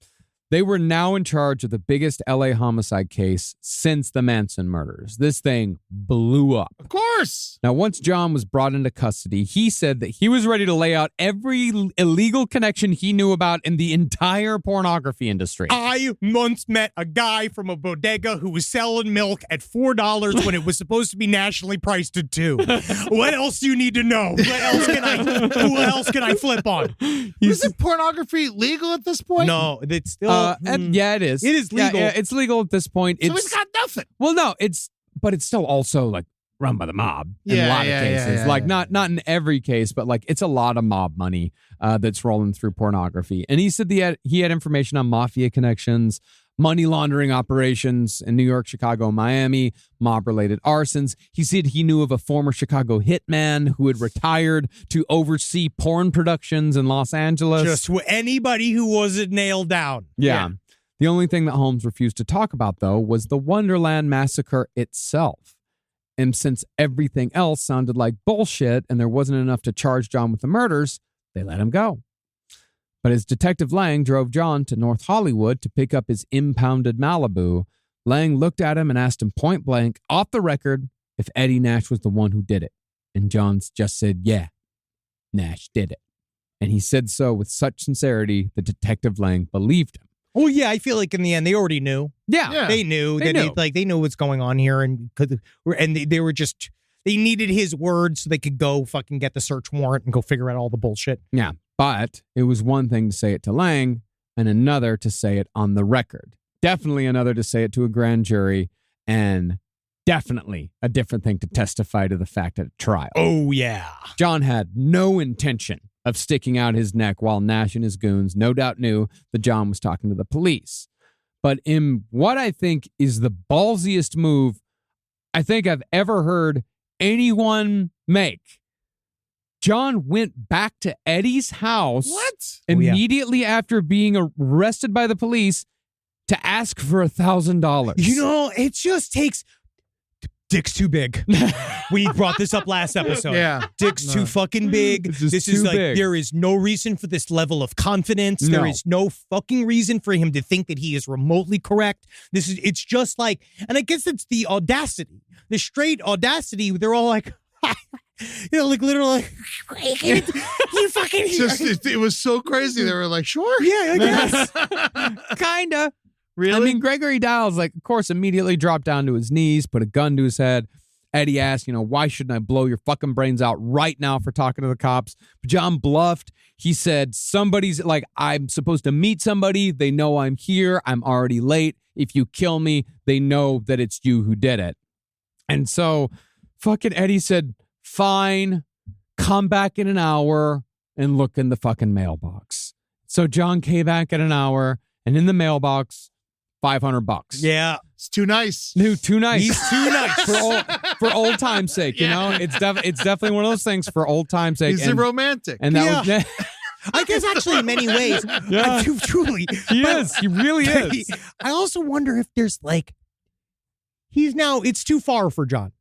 They were now in charge of the biggest LA homicide case since the Manson murders. This thing blew up. Of course. Now, once John was brought into custody, he said that he was ready to lay out every illegal connection he knew about in the entire pornography industry. I once met a guy from a bodega who was selling milk at $4 when it was supposed to be nationally priced at $2. What else do you need to know? Who else can I flip on? Isn't pornography legal at this point? No, it's still. Yeah, it is. It is legal. Yeah, it's legal at this point. So he's got nothing. Well, no, but it's still also like run by the mob in a lot of cases. Not in every case, but like it's a lot of mob money that's rolling through pornography. And he said he had information on mafia connections, money laundering operations in New York, Chicago, Miami, mob-related arsons. He said he knew of a former Chicago hitman who had retired to oversee porn productions in Los Angeles. Just anybody who wasn't nailed down. Yeah. The only thing that Holmes refused to talk about, though, was the Wonderland massacre itself. And since everything else sounded like bullshit and there wasn't enough to charge John with the murders, they let him go. But as Detective Lang drove John to North Hollywood to pick up his impounded Malibu, Lang looked at him and asked him point blank, off the record, if Eddie Nash was the one who did it. And John just said, yeah, Nash did it. And he said so with such sincerity that Detective Lang believed him. Oh, yeah, I feel like in the end they already knew. Yeah. They knew. They knew. They knew what's going on here, and they were just, they needed his word so they could go fucking get the search warrant and go figure out all the bullshit. Yeah. But it was one thing to say it to Lang and another to say it on the record. Definitely another to say it to a grand jury, and definitely a different thing to testify to the fact at a trial. Oh, yeah. John had no intention of sticking out his neck while Nash and his goons no doubt knew that John was talking to the police. But in what I think is the ballsiest move I think I've ever heard anyone make, John went back to Eddie's house immediately after being arrested by the police to ask for $1,000. It just takes Dick's too big. We brought this up last episode. Yeah. Dick's too fucking big. This is too like, big. there is no reason for this level of confidence. No. There is no fucking reason for him to think that he is remotely correct. It's just like, and I guess it's the audacity, the straight audacity. They're all like, like literally, you fucking. It was so crazy. They were like, sure. Yeah, I guess. Kinda. Really? I mean, Gregory Dials, like, of course, immediately dropped down to his knees, put a gun to his head. Eddie asked, why shouldn't I blow your fucking brains out right now for talking to the cops? But John bluffed. He said, somebody's like, I'm supposed to meet somebody. They know I'm here. I'm already late. If you kill me, they know that it's you who did it. And so fucking Eddie said, fine, come back in an hour and look in the fucking mailbox. So John came back in an hour, and in the mailbox, $500. Yeah. It's too nice. Too nice. He's too nice. for old time's sake, It's definitely one of those things for old time's sake. He's a romantic. And that was I guess actually in many ways, Yeah. truly. he is. He really is. I also wonder if there's like, it's too far for John.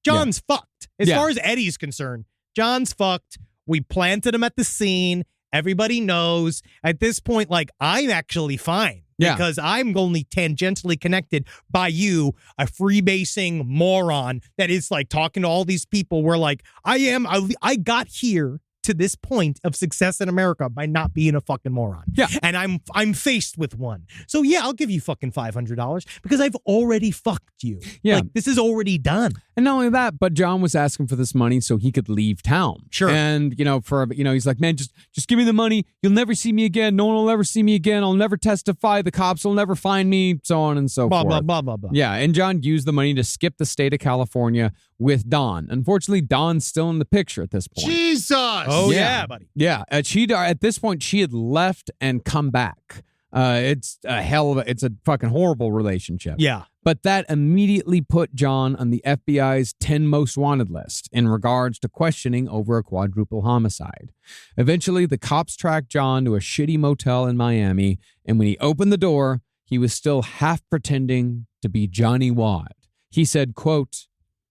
John's fucked. As Yeah. far as Eddie's concerned, John's fucked. We planted him at the scene. Everybody knows. At this point, like, I'm actually fine. Yeah. Because I'm only tangentially connected by you, a freebasing moron that is like talking to all these people where like, I got here to this point of success in America by not being a fucking moron. Yeah. And I'm faced with one. So yeah, I'll give you fucking $500 because I've already fucked you. Yeah. Like, this is already done. And not only that, but John was asking for this money so he could leave town. Sure. And, he's like, man, just give me the money. You'll never see me again. No one will ever see me again. I'll never testify. The cops will never find me, so on and so Blah, forth. blah, blah, blah, blah. Yeah. And John used the money to skip the state of California with Dawn. Unfortunately, Dawn's still in the picture at this point. Jesus. Oh, yeah, buddy. Yeah. At this point, she had left and come back. It's a fucking horrible relationship. Yeah. But that immediately put John on the FBI's 10 most wanted list in regards to questioning over a quadruple homicide. Eventually, the cops tracked John to a shitty motel in Miami, and when he opened the door, he was still half pretending to be Johnny Wad. He said, quote,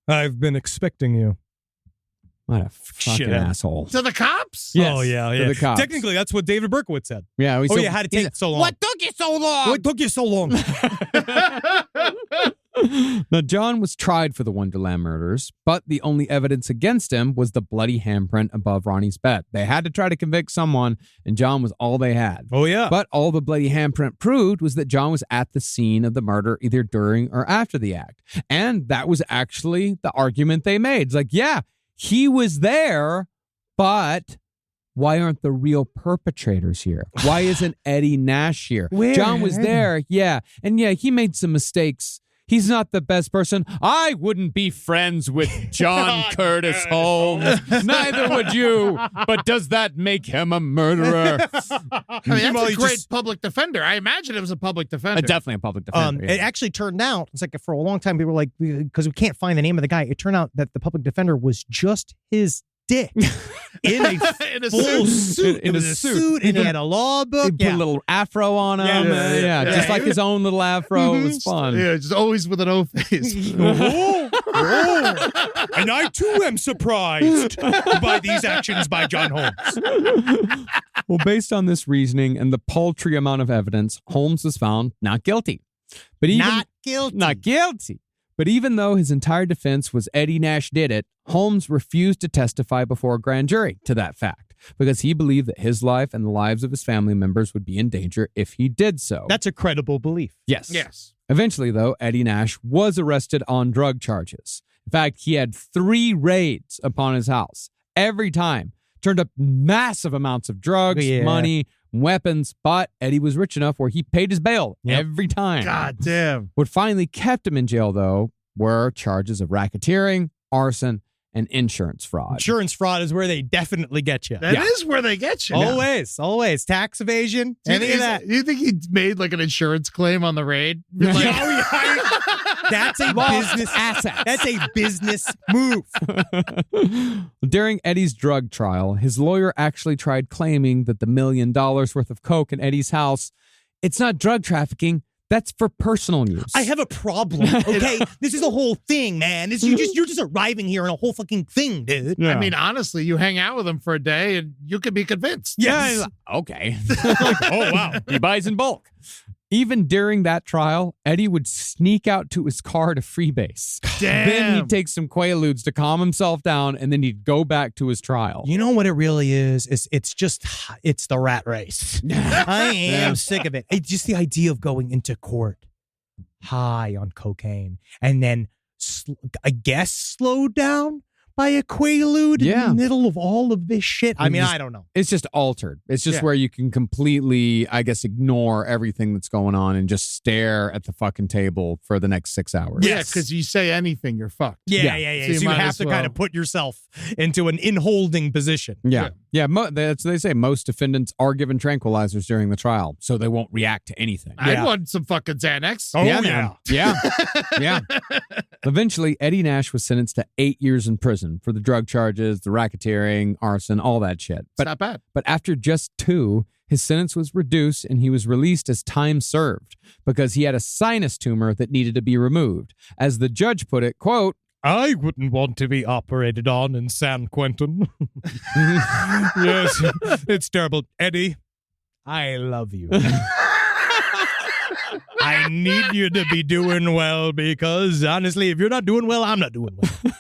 I've been expecting you. what a fucking Shit. asshole. To the cops? Yes, Oh, yeah, to yeah. the cops. Technically, that's what David Berkowitz said. Yeah. How did it take so long? What took you so long? What took you so long? Now, John was tried for the Wonderland murders, but the only evidence against him was the bloody handprint above Ronnie's bed. They had to try to convict someone, and John was all they had. Oh, yeah. But all the bloody handprint proved was that John was at the scene of the murder either during or after the act. And that was actually the argument they made. It's like, yeah, he was there, but why aren't the real perpetrators here? Why isn't Eddie Nash here? Where? John was there, yeah. And yeah, he made some mistakes. He's not the best person. I wouldn't be friends with John Curtis Holmes. Neither would you. But does that make him a murderer? I mean, that's a great public defender. I imagine it was a public defender. Definitely a public defender. It actually turned out, it's like for a long time, people were like, because we can't find the name of the guy. It turned out that the public defender was just his dick in a full suit. In a suit. And he had a law book. He put a little afro on him. Yeah. Just like his own little afro. It was fun. Yeah, just always with an O face. And I too am surprised by these actions by John Holmes. Well, based on this reasoning and the paltry amount of evidence, Holmes was found not guilty. But even Not guilty. Not guilty. But even though his entire defense was Eddie Nash did it, Holmes refused to testify before a grand jury to that fact because he believed that his life and the lives of his family members would be in danger if he did so. That's a credible belief. Yes. Yes. Eventually, though, Eddie Nash was arrested on drug charges. In fact, he had 3 raids upon his house. Every time turned up massive amounts of drugs, money, weapons, but Eddie was rich enough where he paid his bail every time. God damn. What finally kept him in jail, though, were charges of racketeering, arson, and insurance fraud. Insurance fraud is where they definitely get you. That is where they get you. Always. Tax evasion, any of that. Do you think he made like an insurance claim on the raid? You're like, That's a business asset. That's a business move. During Eddie's drug trial, his lawyer actually tried claiming that the $1 million worth of coke in Eddie's house, it's not drug trafficking. That's for personal use. I have a problem, okay? This is a whole thing, man. You're just arriving here in a whole fucking thing, dude. Yeah. I mean, honestly, you hang out with him for a day and you could be convinced. Yes. Okay. Oh, wow. He buys in bulk. Even during that trial, Eddie would sneak out to his car to freebase. Damn. Then he'd take some Quaaludes to calm himself down, and then he'd go back to his trial. You know what it really is? It's the rat race. I am sick of it. It's just the idea of going into court high on cocaine and then, I guess, slowed down by a Quaalude in the middle of all of this shit. I mean, I don't know. It's just altered. It's just where you can completely, I guess, ignore everything that's going on and just stare at the fucking table for the next 6 hours. Yeah, because you say anything, you're fucked. Yeah. So So you have to kind of put yourself into an in-holding position. Yeah. That's what they say. Most defendants are given tranquilizers during the trial, so they won't react to anything. I want some fucking Xanax. Oh, man. yeah. Yeah. Eventually, Eddie Nash was sentenced to 8 years in prison for the drug charges, the racketeering, arson, all that shit. But not bad. But after just 2, his sentence was reduced and he was released as time served because he had a sinus tumor that needed to be removed. As the judge put it, quote, I wouldn't want to be operated on in San Quentin. Yes, it's terrible. Eddie, I love you. I need you to be doing well because, honestly, if you're not doing well, I'm not doing well.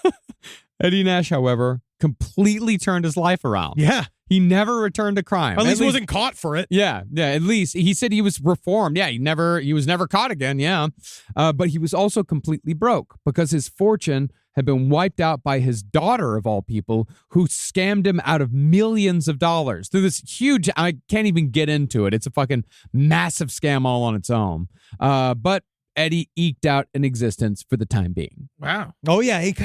Eddie Nash, however, completely turned his life around. Yeah. He never returned to crime. At least he wasn't caught for it. Yeah, at least he said he was reformed. Yeah, he was never caught again. Yeah, but he was also completely broke because his fortune had been wiped out by his daughter of all people, who scammed him out of millions of dollars through this huge. I can't even get into it. It's a fucking massive scam all on its own. But Eddie eked out an existence for the time being. Wow. Oh, yeah. It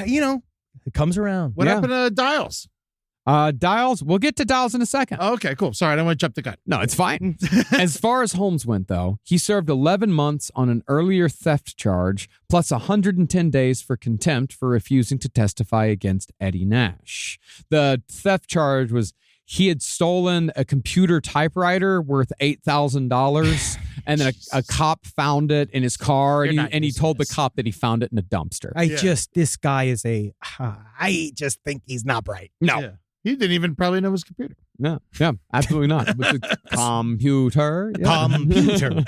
comes around. What happened to Dials? Dials, we'll get to Dials in a second. Okay, cool. Sorry, I don't want to jump the gun. No, it's fine. As far as Holmes went, though, he served 11 months on an earlier theft charge, plus 110 days for contempt for refusing to testify against Eddie Nash. The theft charge was he had stolen a computer typewriter worth $8,000, and then a cop found it in his car, and he told the cop that he found it in a dumpster. This guy is I just think he's not bright. No. Yeah. He didn't even probably know his computer. No, yeah, absolutely not. It was a computer. Yeah. Computer.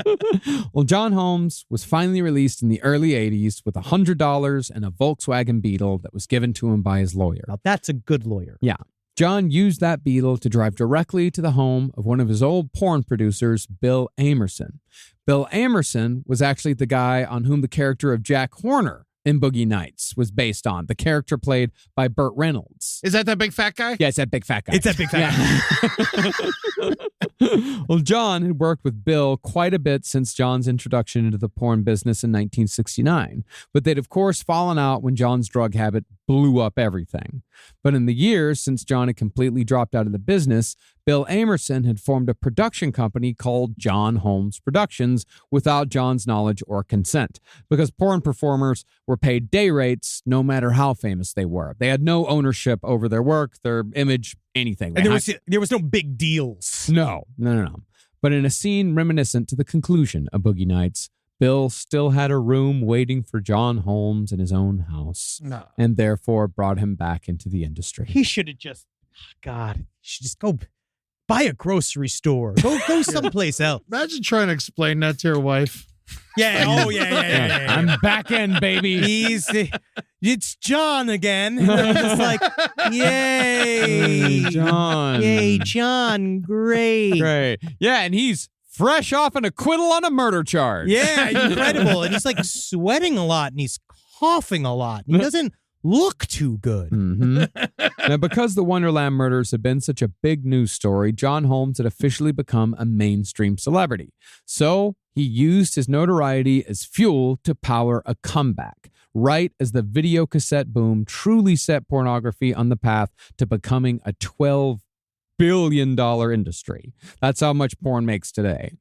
Well, John Holmes was finally released in the early 80s with $100 and a Volkswagen Beetle that was given to him by his lawyer. Now, that's a good lawyer. Yeah. John used that Beetle to drive directly to the home of one of his old porn producers, Bill Amerson. Bill Amerson was actually the guy on whom the character of Jack Horner in Boogie Nights was based on, the character played by Burt Reynolds. Is that big fat guy? Yeah, it's that big fat guy. It's that big fat guy. Well, John had worked with Bill quite a bit since John's introduction into the porn business in 1969, but they'd of course fallen out when John's drug habit blew up everything. But in the years since John had completely dropped out of the business, Bill Amerson had formed a production company called John Holmes Productions without John's knowledge or consent, because porn performers were paid day rates no matter how famous they were. They had no ownership over their work, their image, anything. And there was no big deals. No. But in a scene reminiscent to the conclusion of Boogie Nights, Bill still had a room waiting for John Holmes in his own house, and therefore brought him back into the industry. He should have just, go buy a grocery store. Go someplace else. Imagine trying to explain that to your wife. Yeah. Oh, yeah. I'm back in, baby. It's John again. And I'm just like, yay. John. Yay, John. Great. Yeah, and he's fresh off an acquittal on a murder charge. Yeah, incredible. And he's like sweating a lot and he's coughing a lot. He doesn't look too good. Now, because the Wonderland murders had been such a big news story, John Holmes had officially become a mainstream celebrity. So he used his notoriety as fuel to power a comeback, right as the video cassette boom truly set pornography on the path to becoming a $12 billion industry. That's how much porn makes today.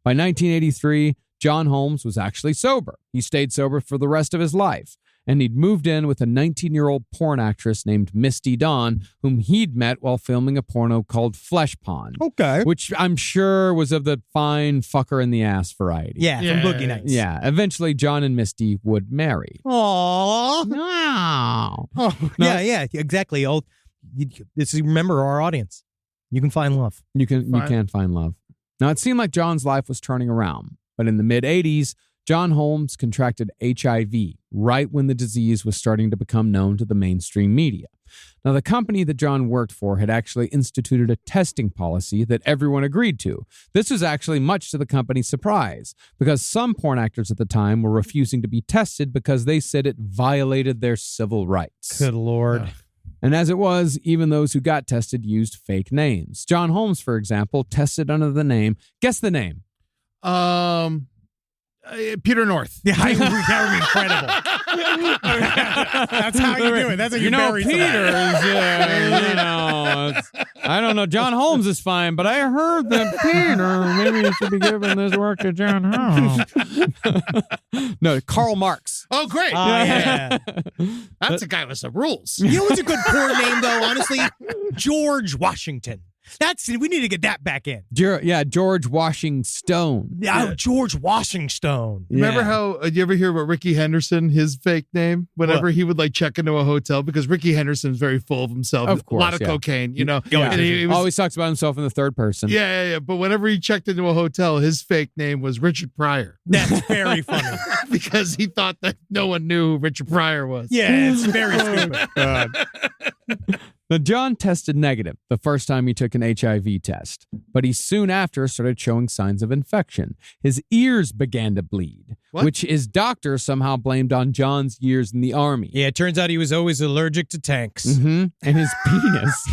By 1983, John Holmes was actually sober. He stayed sober for the rest of his life. and he'd moved in with a 19-year-old porn actress named Misty Dawn, whom he'd met while filming a porno called Flesh Pond. Okay. Which I'm sure was of the fine fucker in the ass variety. Yeah, from Boogie Nights. Yeah. Eventually, John and Misty would marry. Aww. No. Oh, yeah, exactly. Remember our audience. You can find love. You can find love. Now, it seemed like John's life was turning around, but in the mid-'80s, John Holmes contracted HIV right when the disease was starting to become known to the mainstream media. Now, the company that John worked for had actually instituted a testing policy that everyone agreed to. This was actually much to the company's surprise, because some porn actors at the time were refusing to be tested because they said it violated their civil rights. Good Lord. Yeah. And as it was, even those who got tested used fake names. John Holmes, for example, tested under the name. Guess the name. Peter North. Yeah, that would be incredible. That's how you do it. That's how you bury Peter someone. I don't know. John Holmes is fine, but I heard that Peter, maybe you should be giving this work to John Holmes. No, Karl Marx. Oh, great. Yeah. That's a guy with some rules. You know what's a good porn name, though, honestly? George Washington. We need to get that back in. George Washington. Yeah, George Washington. Remember how, did you ever hear about Ricky Henderson, his fake name? Whenever he would like check into a hotel, because Ricky Henderson's very full of himself. Of course, a lot of cocaine, you know. Yeah. And he was, always talks about himself in the third person. Yeah. But whenever he checked into a hotel, his fake name was Richard Pryor. That's very funny. Because he thought that no one knew who Richard Pryor was. Yeah, it's very stupid. Now, John tested negative the first time he took an HIV test, but he soon after started showing signs of infection. His ears began to bleed, which his doctor somehow blamed on John's years in the army. Yeah, it turns out he was always allergic to tanks. Mm-hmm. And his penis.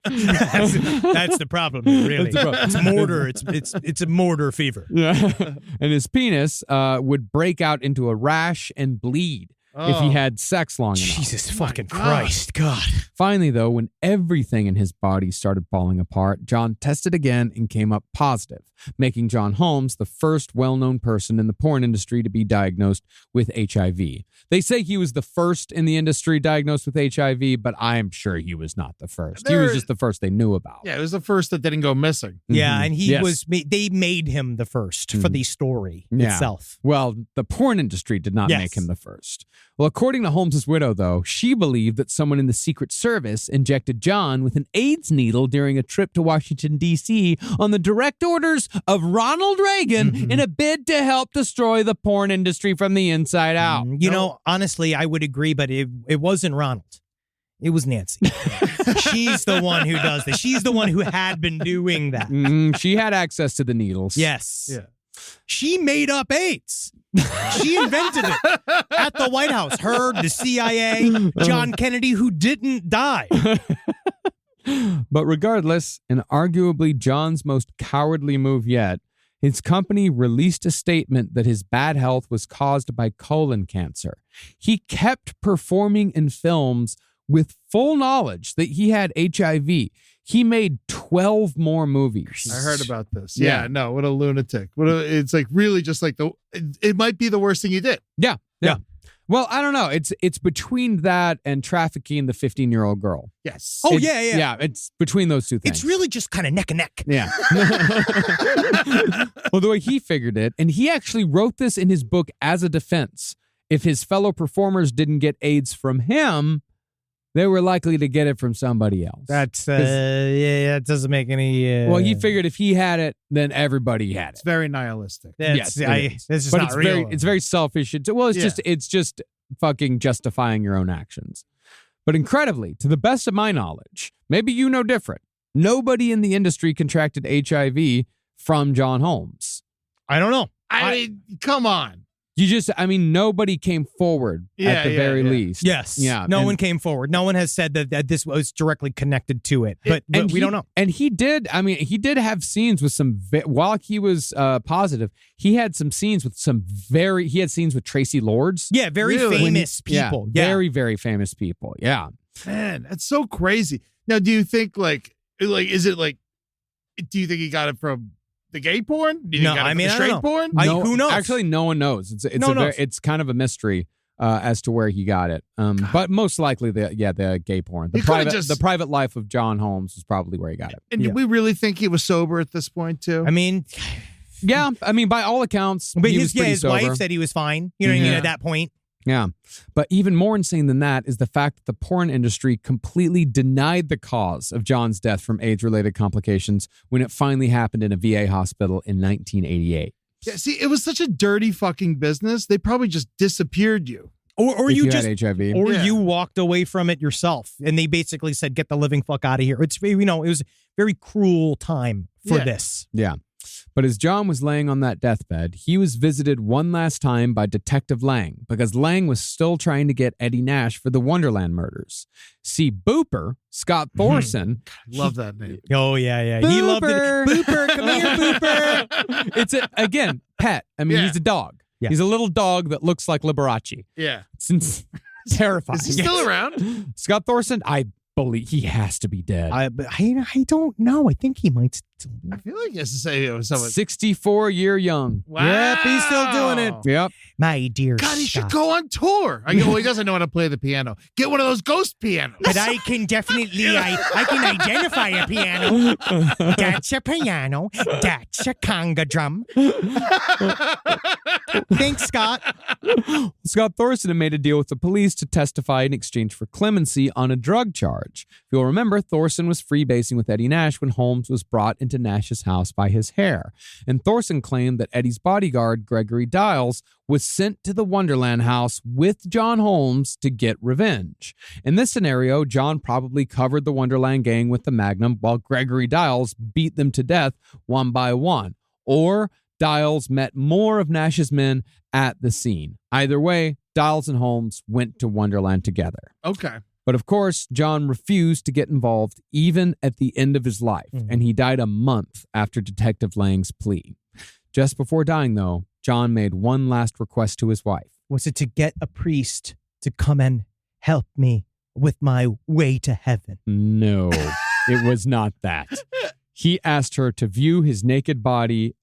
That's the problem, really. It's mortar. It's a mortar fever. Yeah. And his penis would break out into a rash and bleed if he had sex long enough. Jesus fucking Christ, God. Finally, though, when everything in his body started falling apart, John tested again and came up positive, making John Holmes the first well-known person in the porn industry to be diagnosed with HIV. They say he was the first in the industry diagnosed with HIV, but I am sure he was not the first. He was just the first they knew about. Yeah, it was the first that didn't go missing. Yeah, and they made him the first for the story itself. Well, the porn industry did not make him the first. Well, according to Holmes's widow, though, she believed that someone in the Secret Service injected John with an AIDS needle during a trip to Washington, D.C. on the direct orders of Ronald Reagan in a bid to help destroy the porn industry from the inside out. You know, honestly, I would agree, but it wasn't Ronald. It was Nancy. She's the one who does this. She's the one who had been doing that. She had access to the needles. Yes. Yeah. She made up AIDS. She invented it at the White House. Her, the CIA, John Kennedy, who didn't die. But regardless, and arguably John's most cowardly move yet, his company released a statement that his bad health was caused by colon cancer. He kept performing in films with full knowledge that he had HIV. He made 12 more movies. I heard about this. Yeah, no, what a lunatic. It's like really just like it might be the worst thing he did. Yeah. Well, I don't know. It's between that and trafficking the 15-year-old girl. Yes. Oh, yeah. Yeah, it's between those two things. It's really just kind of neck and neck. Yeah. Well, the way he figured it, and he actually wrote this in his book as a defense. If his fellow performers didn't get AIDS from him, they were likely to get it from somebody else. That's that doesn't make any. Well, he figured if he had it, then everybody had it. It's very nihilistic. Yes, it's just but not it's real. it's very selfish. It's just fucking justifying your own actions. But incredibly, to the best of my knowledge, maybe you know different. Nobody in the industry contracted HIV from John Holmes. I don't know. I mean, come on. Nobody came forward at the very least. Yes. Yeah. No one came forward. No one has said that this was directly connected to it. But we don't know. And he did have scenes with while he was positive, he had some scenes with he had scenes with Tracy Lords. Yeah, very famous people. Yeah. Very, very famous people. Yeah. Man, that's so crazy. Now, do you think is it like, do you think he got it from the gay porn? Do you think he got it from the straight porn? Who knows? Actually, no one knows. It's kind of a mystery. as to where he got it. But most likely, the gay porn. The private life of John Holmes was probably where he got it. And did we really think he was sober at this point, too? I mean, yeah. I mean, by all accounts, but he was pretty his sober. wife said he was fine. You know what I mean? At that point. Yeah. But even more insane than that is the fact that the porn industry completely denied the cause of John's death from AIDS-related complications when it finally happened in a VA hospital in 1988. Yeah, see, it was such a dirty fucking business. They probably just disappeared you. Or If you had just HIV. or you walked away from it yourself, and they basically said, "Get the living fuck out of here." It's it was a very cruel time for this. Yeah. But as John was laying on that deathbed, he was visited one last time by Detective Lang because Lang was still trying to get Eddie Nash for the Wonderland murders. See, Booper, Scott Thorson. Love that name. Oh yeah. Booper. He loved it. Booper, come here, Booper. It's again, pet. I mean, he's a dog. Yeah. He's a little dog that looks like Liberace. Yeah. Since terrifying. Is he still around? Scott Thorson, I believe he has to be dead. I don't know. I think he might still be. I feel like he has to say it was someone. 64-year young. Wow. Yep, he's still doing it. Yep. My dear God, he should Scott. go on tour. I go, well, he doesn't know how to play the piano. Get one of those ghost pianos. But I can definitely, I can identify a piano. That's a piano. That's a conga drum. Thanks, Scott. Scott Thorson had made a deal with the police to testify in exchange for clemency on a drug charge. If you'll remember, Thorson was freebasing with Eddie Nash when Holmes was brought into Nash's house by his hair. And Thorson claimed that Eddie's bodyguard, Gregory Diles, was sent to the Wonderland house with John Holmes to get revenge. In this scenario, John probably covered the Wonderland gang with the Magnum while Gregory Diles beat them to death one by one. Or Diles met more of Nash's men at the scene. Either way, Diles and Holmes went to Wonderland together. Okay. But of course, John refused to get involved even at the end of his life, and he died a month after Detective Lang's plea. Just before dying, though, John made one last request to his wife. Was it to get a priest to come and help me with my way to heaven? No, it was not that. He asked her to view his naked body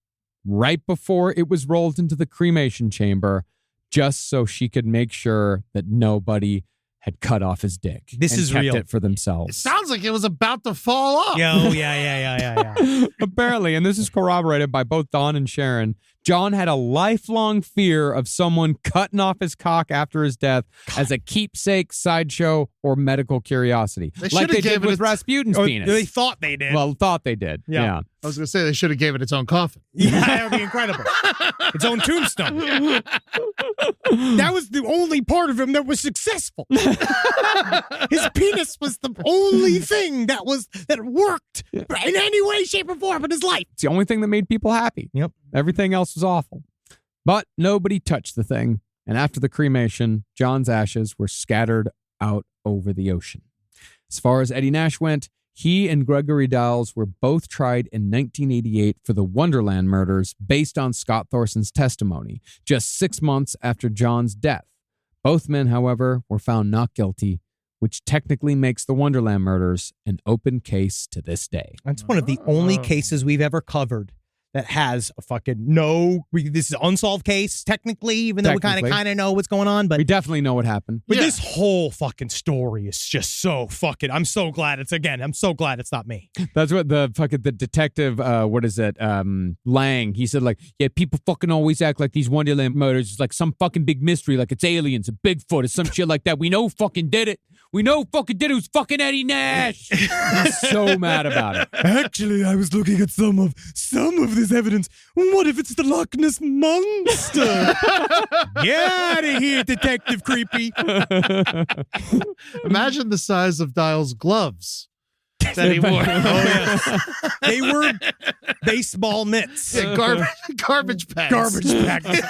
right before it was rolled into the cremation chamber, just so she could make sure that nobody had cut off his dick. This and is kept real. it for It themselves. sounds like it was about to fall off. Yeah. Apparently, and this is corroborated by both Don and Sharon, John had a lifelong fear of someone cutting off his cock after his death as a keepsake, sideshow, or medical curiosity. They Like should've they did gave it with a- Rasputin's penis. They thought they did. Well, thought they did. Yeah. I was going to say they should have gave it its own coffin. Yeah, that would be incredible. Its own tombstone. That was the only part of him that was successful. His penis was the only thing that worked in any way, shape, or form in his life. It's the only thing that made people happy. Yep. Everything else was awful. But nobody touched the thing. And after the cremation, John's ashes were scattered out over the ocean. As far as Eddie Nash went, he and Gregory Diles were both tried in 1988 for the Wonderland murders based on Scott Thorson's testimony, just 6 months after John's death. Both men, however, were found not guilty, which technically makes the Wonderland murders an open case to this day. That's one of the only cases we've ever covered that has a fucking this is an unsolved case, technically, even though we kind of know what's going on. But We definitely know what happened. But this whole fucking story is just so fucking. I'm so glad it's not me. That's what the detective, Lang, he said, like, yeah, people fucking always act like these Wonderland murders is like some fucking big mystery, like it's aliens, a Bigfoot, or some shit like that. We know fucking did it. We know fucking did it. It was fucking Eddie Nash. He's so mad about it. Actually, I was looking at some of this evidence. What if it's the Loch Ness Monster? Get out of here, Detective Creepy. Imagine the size of Dial's gloves that he wore. Oh, yes. They were baseball mitts. Yeah, garbage bags. Garbage bags.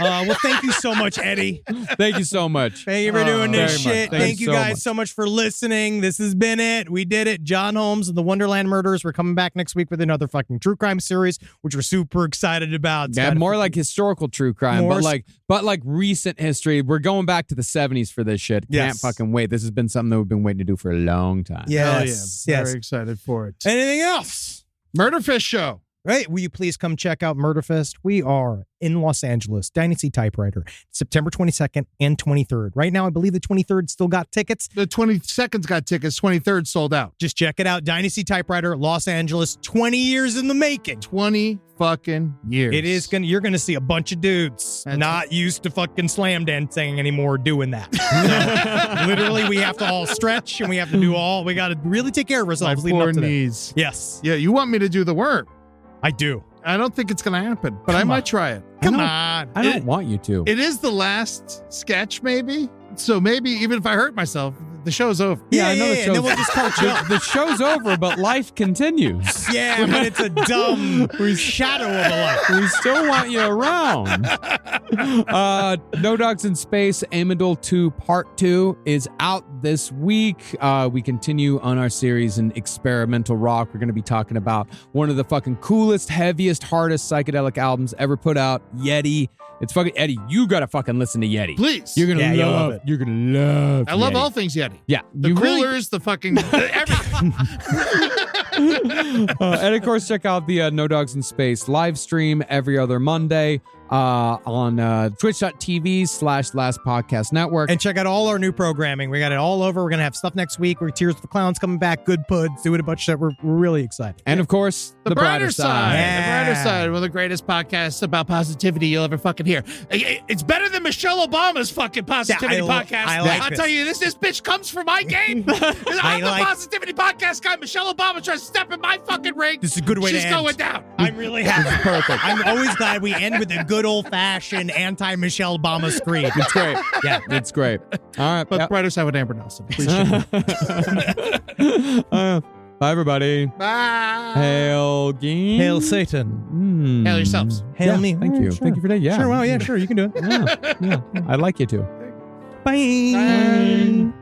Well, thank you so much, Eddie. Thank you so much. Thank you for doing this very shit. much. Thank you guys so much for listening. This has been it. We did it. John Holmes and the Wonderland Murders. We're coming back next week with another fucking true crime series, which we're super excited about. It's Yeah, kinda more fucking- like historical true crime, More but like recent history. We're going back to the 70s for this shit. Can't Yes. fucking wait. This has been something that we've been waiting to do for a long time. Hell Yes. yeah. Yes. Very excited for it. Anything else? Murderfish Show. Right, will you please come check out Murderfest? We are in Los Angeles, Dynasty Typewriter, September 22nd and 23rd. Right now, I believe the 23rd still got tickets. The 22nd's got tickets, 23rd sold out. Just check it out. Dynasty Typewriter, Los Angeles, 20 years in the making. 20 fucking years. It is you're gonna see a bunch of dudes not used to fucking slam dancing anymore doing that. So, literally, we have to all stretch and we have to we got to really take care of ourselves. My poor knees. Yes. Yeah, you want me to do the worm? I do. I don't think it's going to happen, but I might try it. Come on. I don't want you to. It is the last sketch, maybe. So maybe even if I hurt myself, the show's over. Yeah, I know the show's and then we'll just call Joe. The show's over, but life continues. Yeah, but it's a dumb shadow of a life. We still want you around. No Dogs in Space, Amidal 2 Part 2 is out this week. We continue on our series in experimental rock. We're going to be talking about one of the fucking coolest, heaviest, hardest psychedelic albums ever put out, Yeti. It's fucking Eddie. You gotta fucking listen to Yeti. Please. You're gonna you'll love love it. You're gonna love. I love Yeti. all things Yeti. Yeah, The you coolers, the fucking everything. And of course, check out the No Dogs in Space live stream every other Monday on twitch.tv/Last Podcast Network. And check out all our new programming. We got it all over. We're going to have stuff next week. We're Tears for Clowns coming back, Good Puds, doing a bunch of stuff. We're really excited. And of course, the brighter side. The brighter side. One of the greatest podcasts about positivity you'll ever fucking hear. It's better than Michelle Obama's fucking positivity podcast. I'll tell you, this bitch comes for my game. I'm the positivity podcast guy. Michelle Obama tries to step in my fucking ring. This is a good way to end. She's going down. I'm really happy. Perfect. I'm always glad we end with a good old-fashioned anti-Michelle Obama screed. It's great. Yeah, it's great. All right. But brighter side with Amber Nelson. Appreciate it. Bye, everybody. Bye. Hail Game. Hail Satan. Hail yourselves. Hail me. Thank you. Sure. Thank you for that. Yeah. Sure. Well, yeah, sure. You can do it. Yeah. I'd like you to. Bye.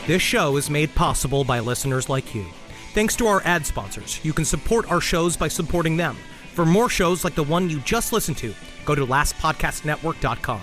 This show is made possible by listeners like you. Thanks to our ad sponsors, you can support our shows by supporting them. For more shows like the one you just listened to, go to lastpodcastnetwork.com.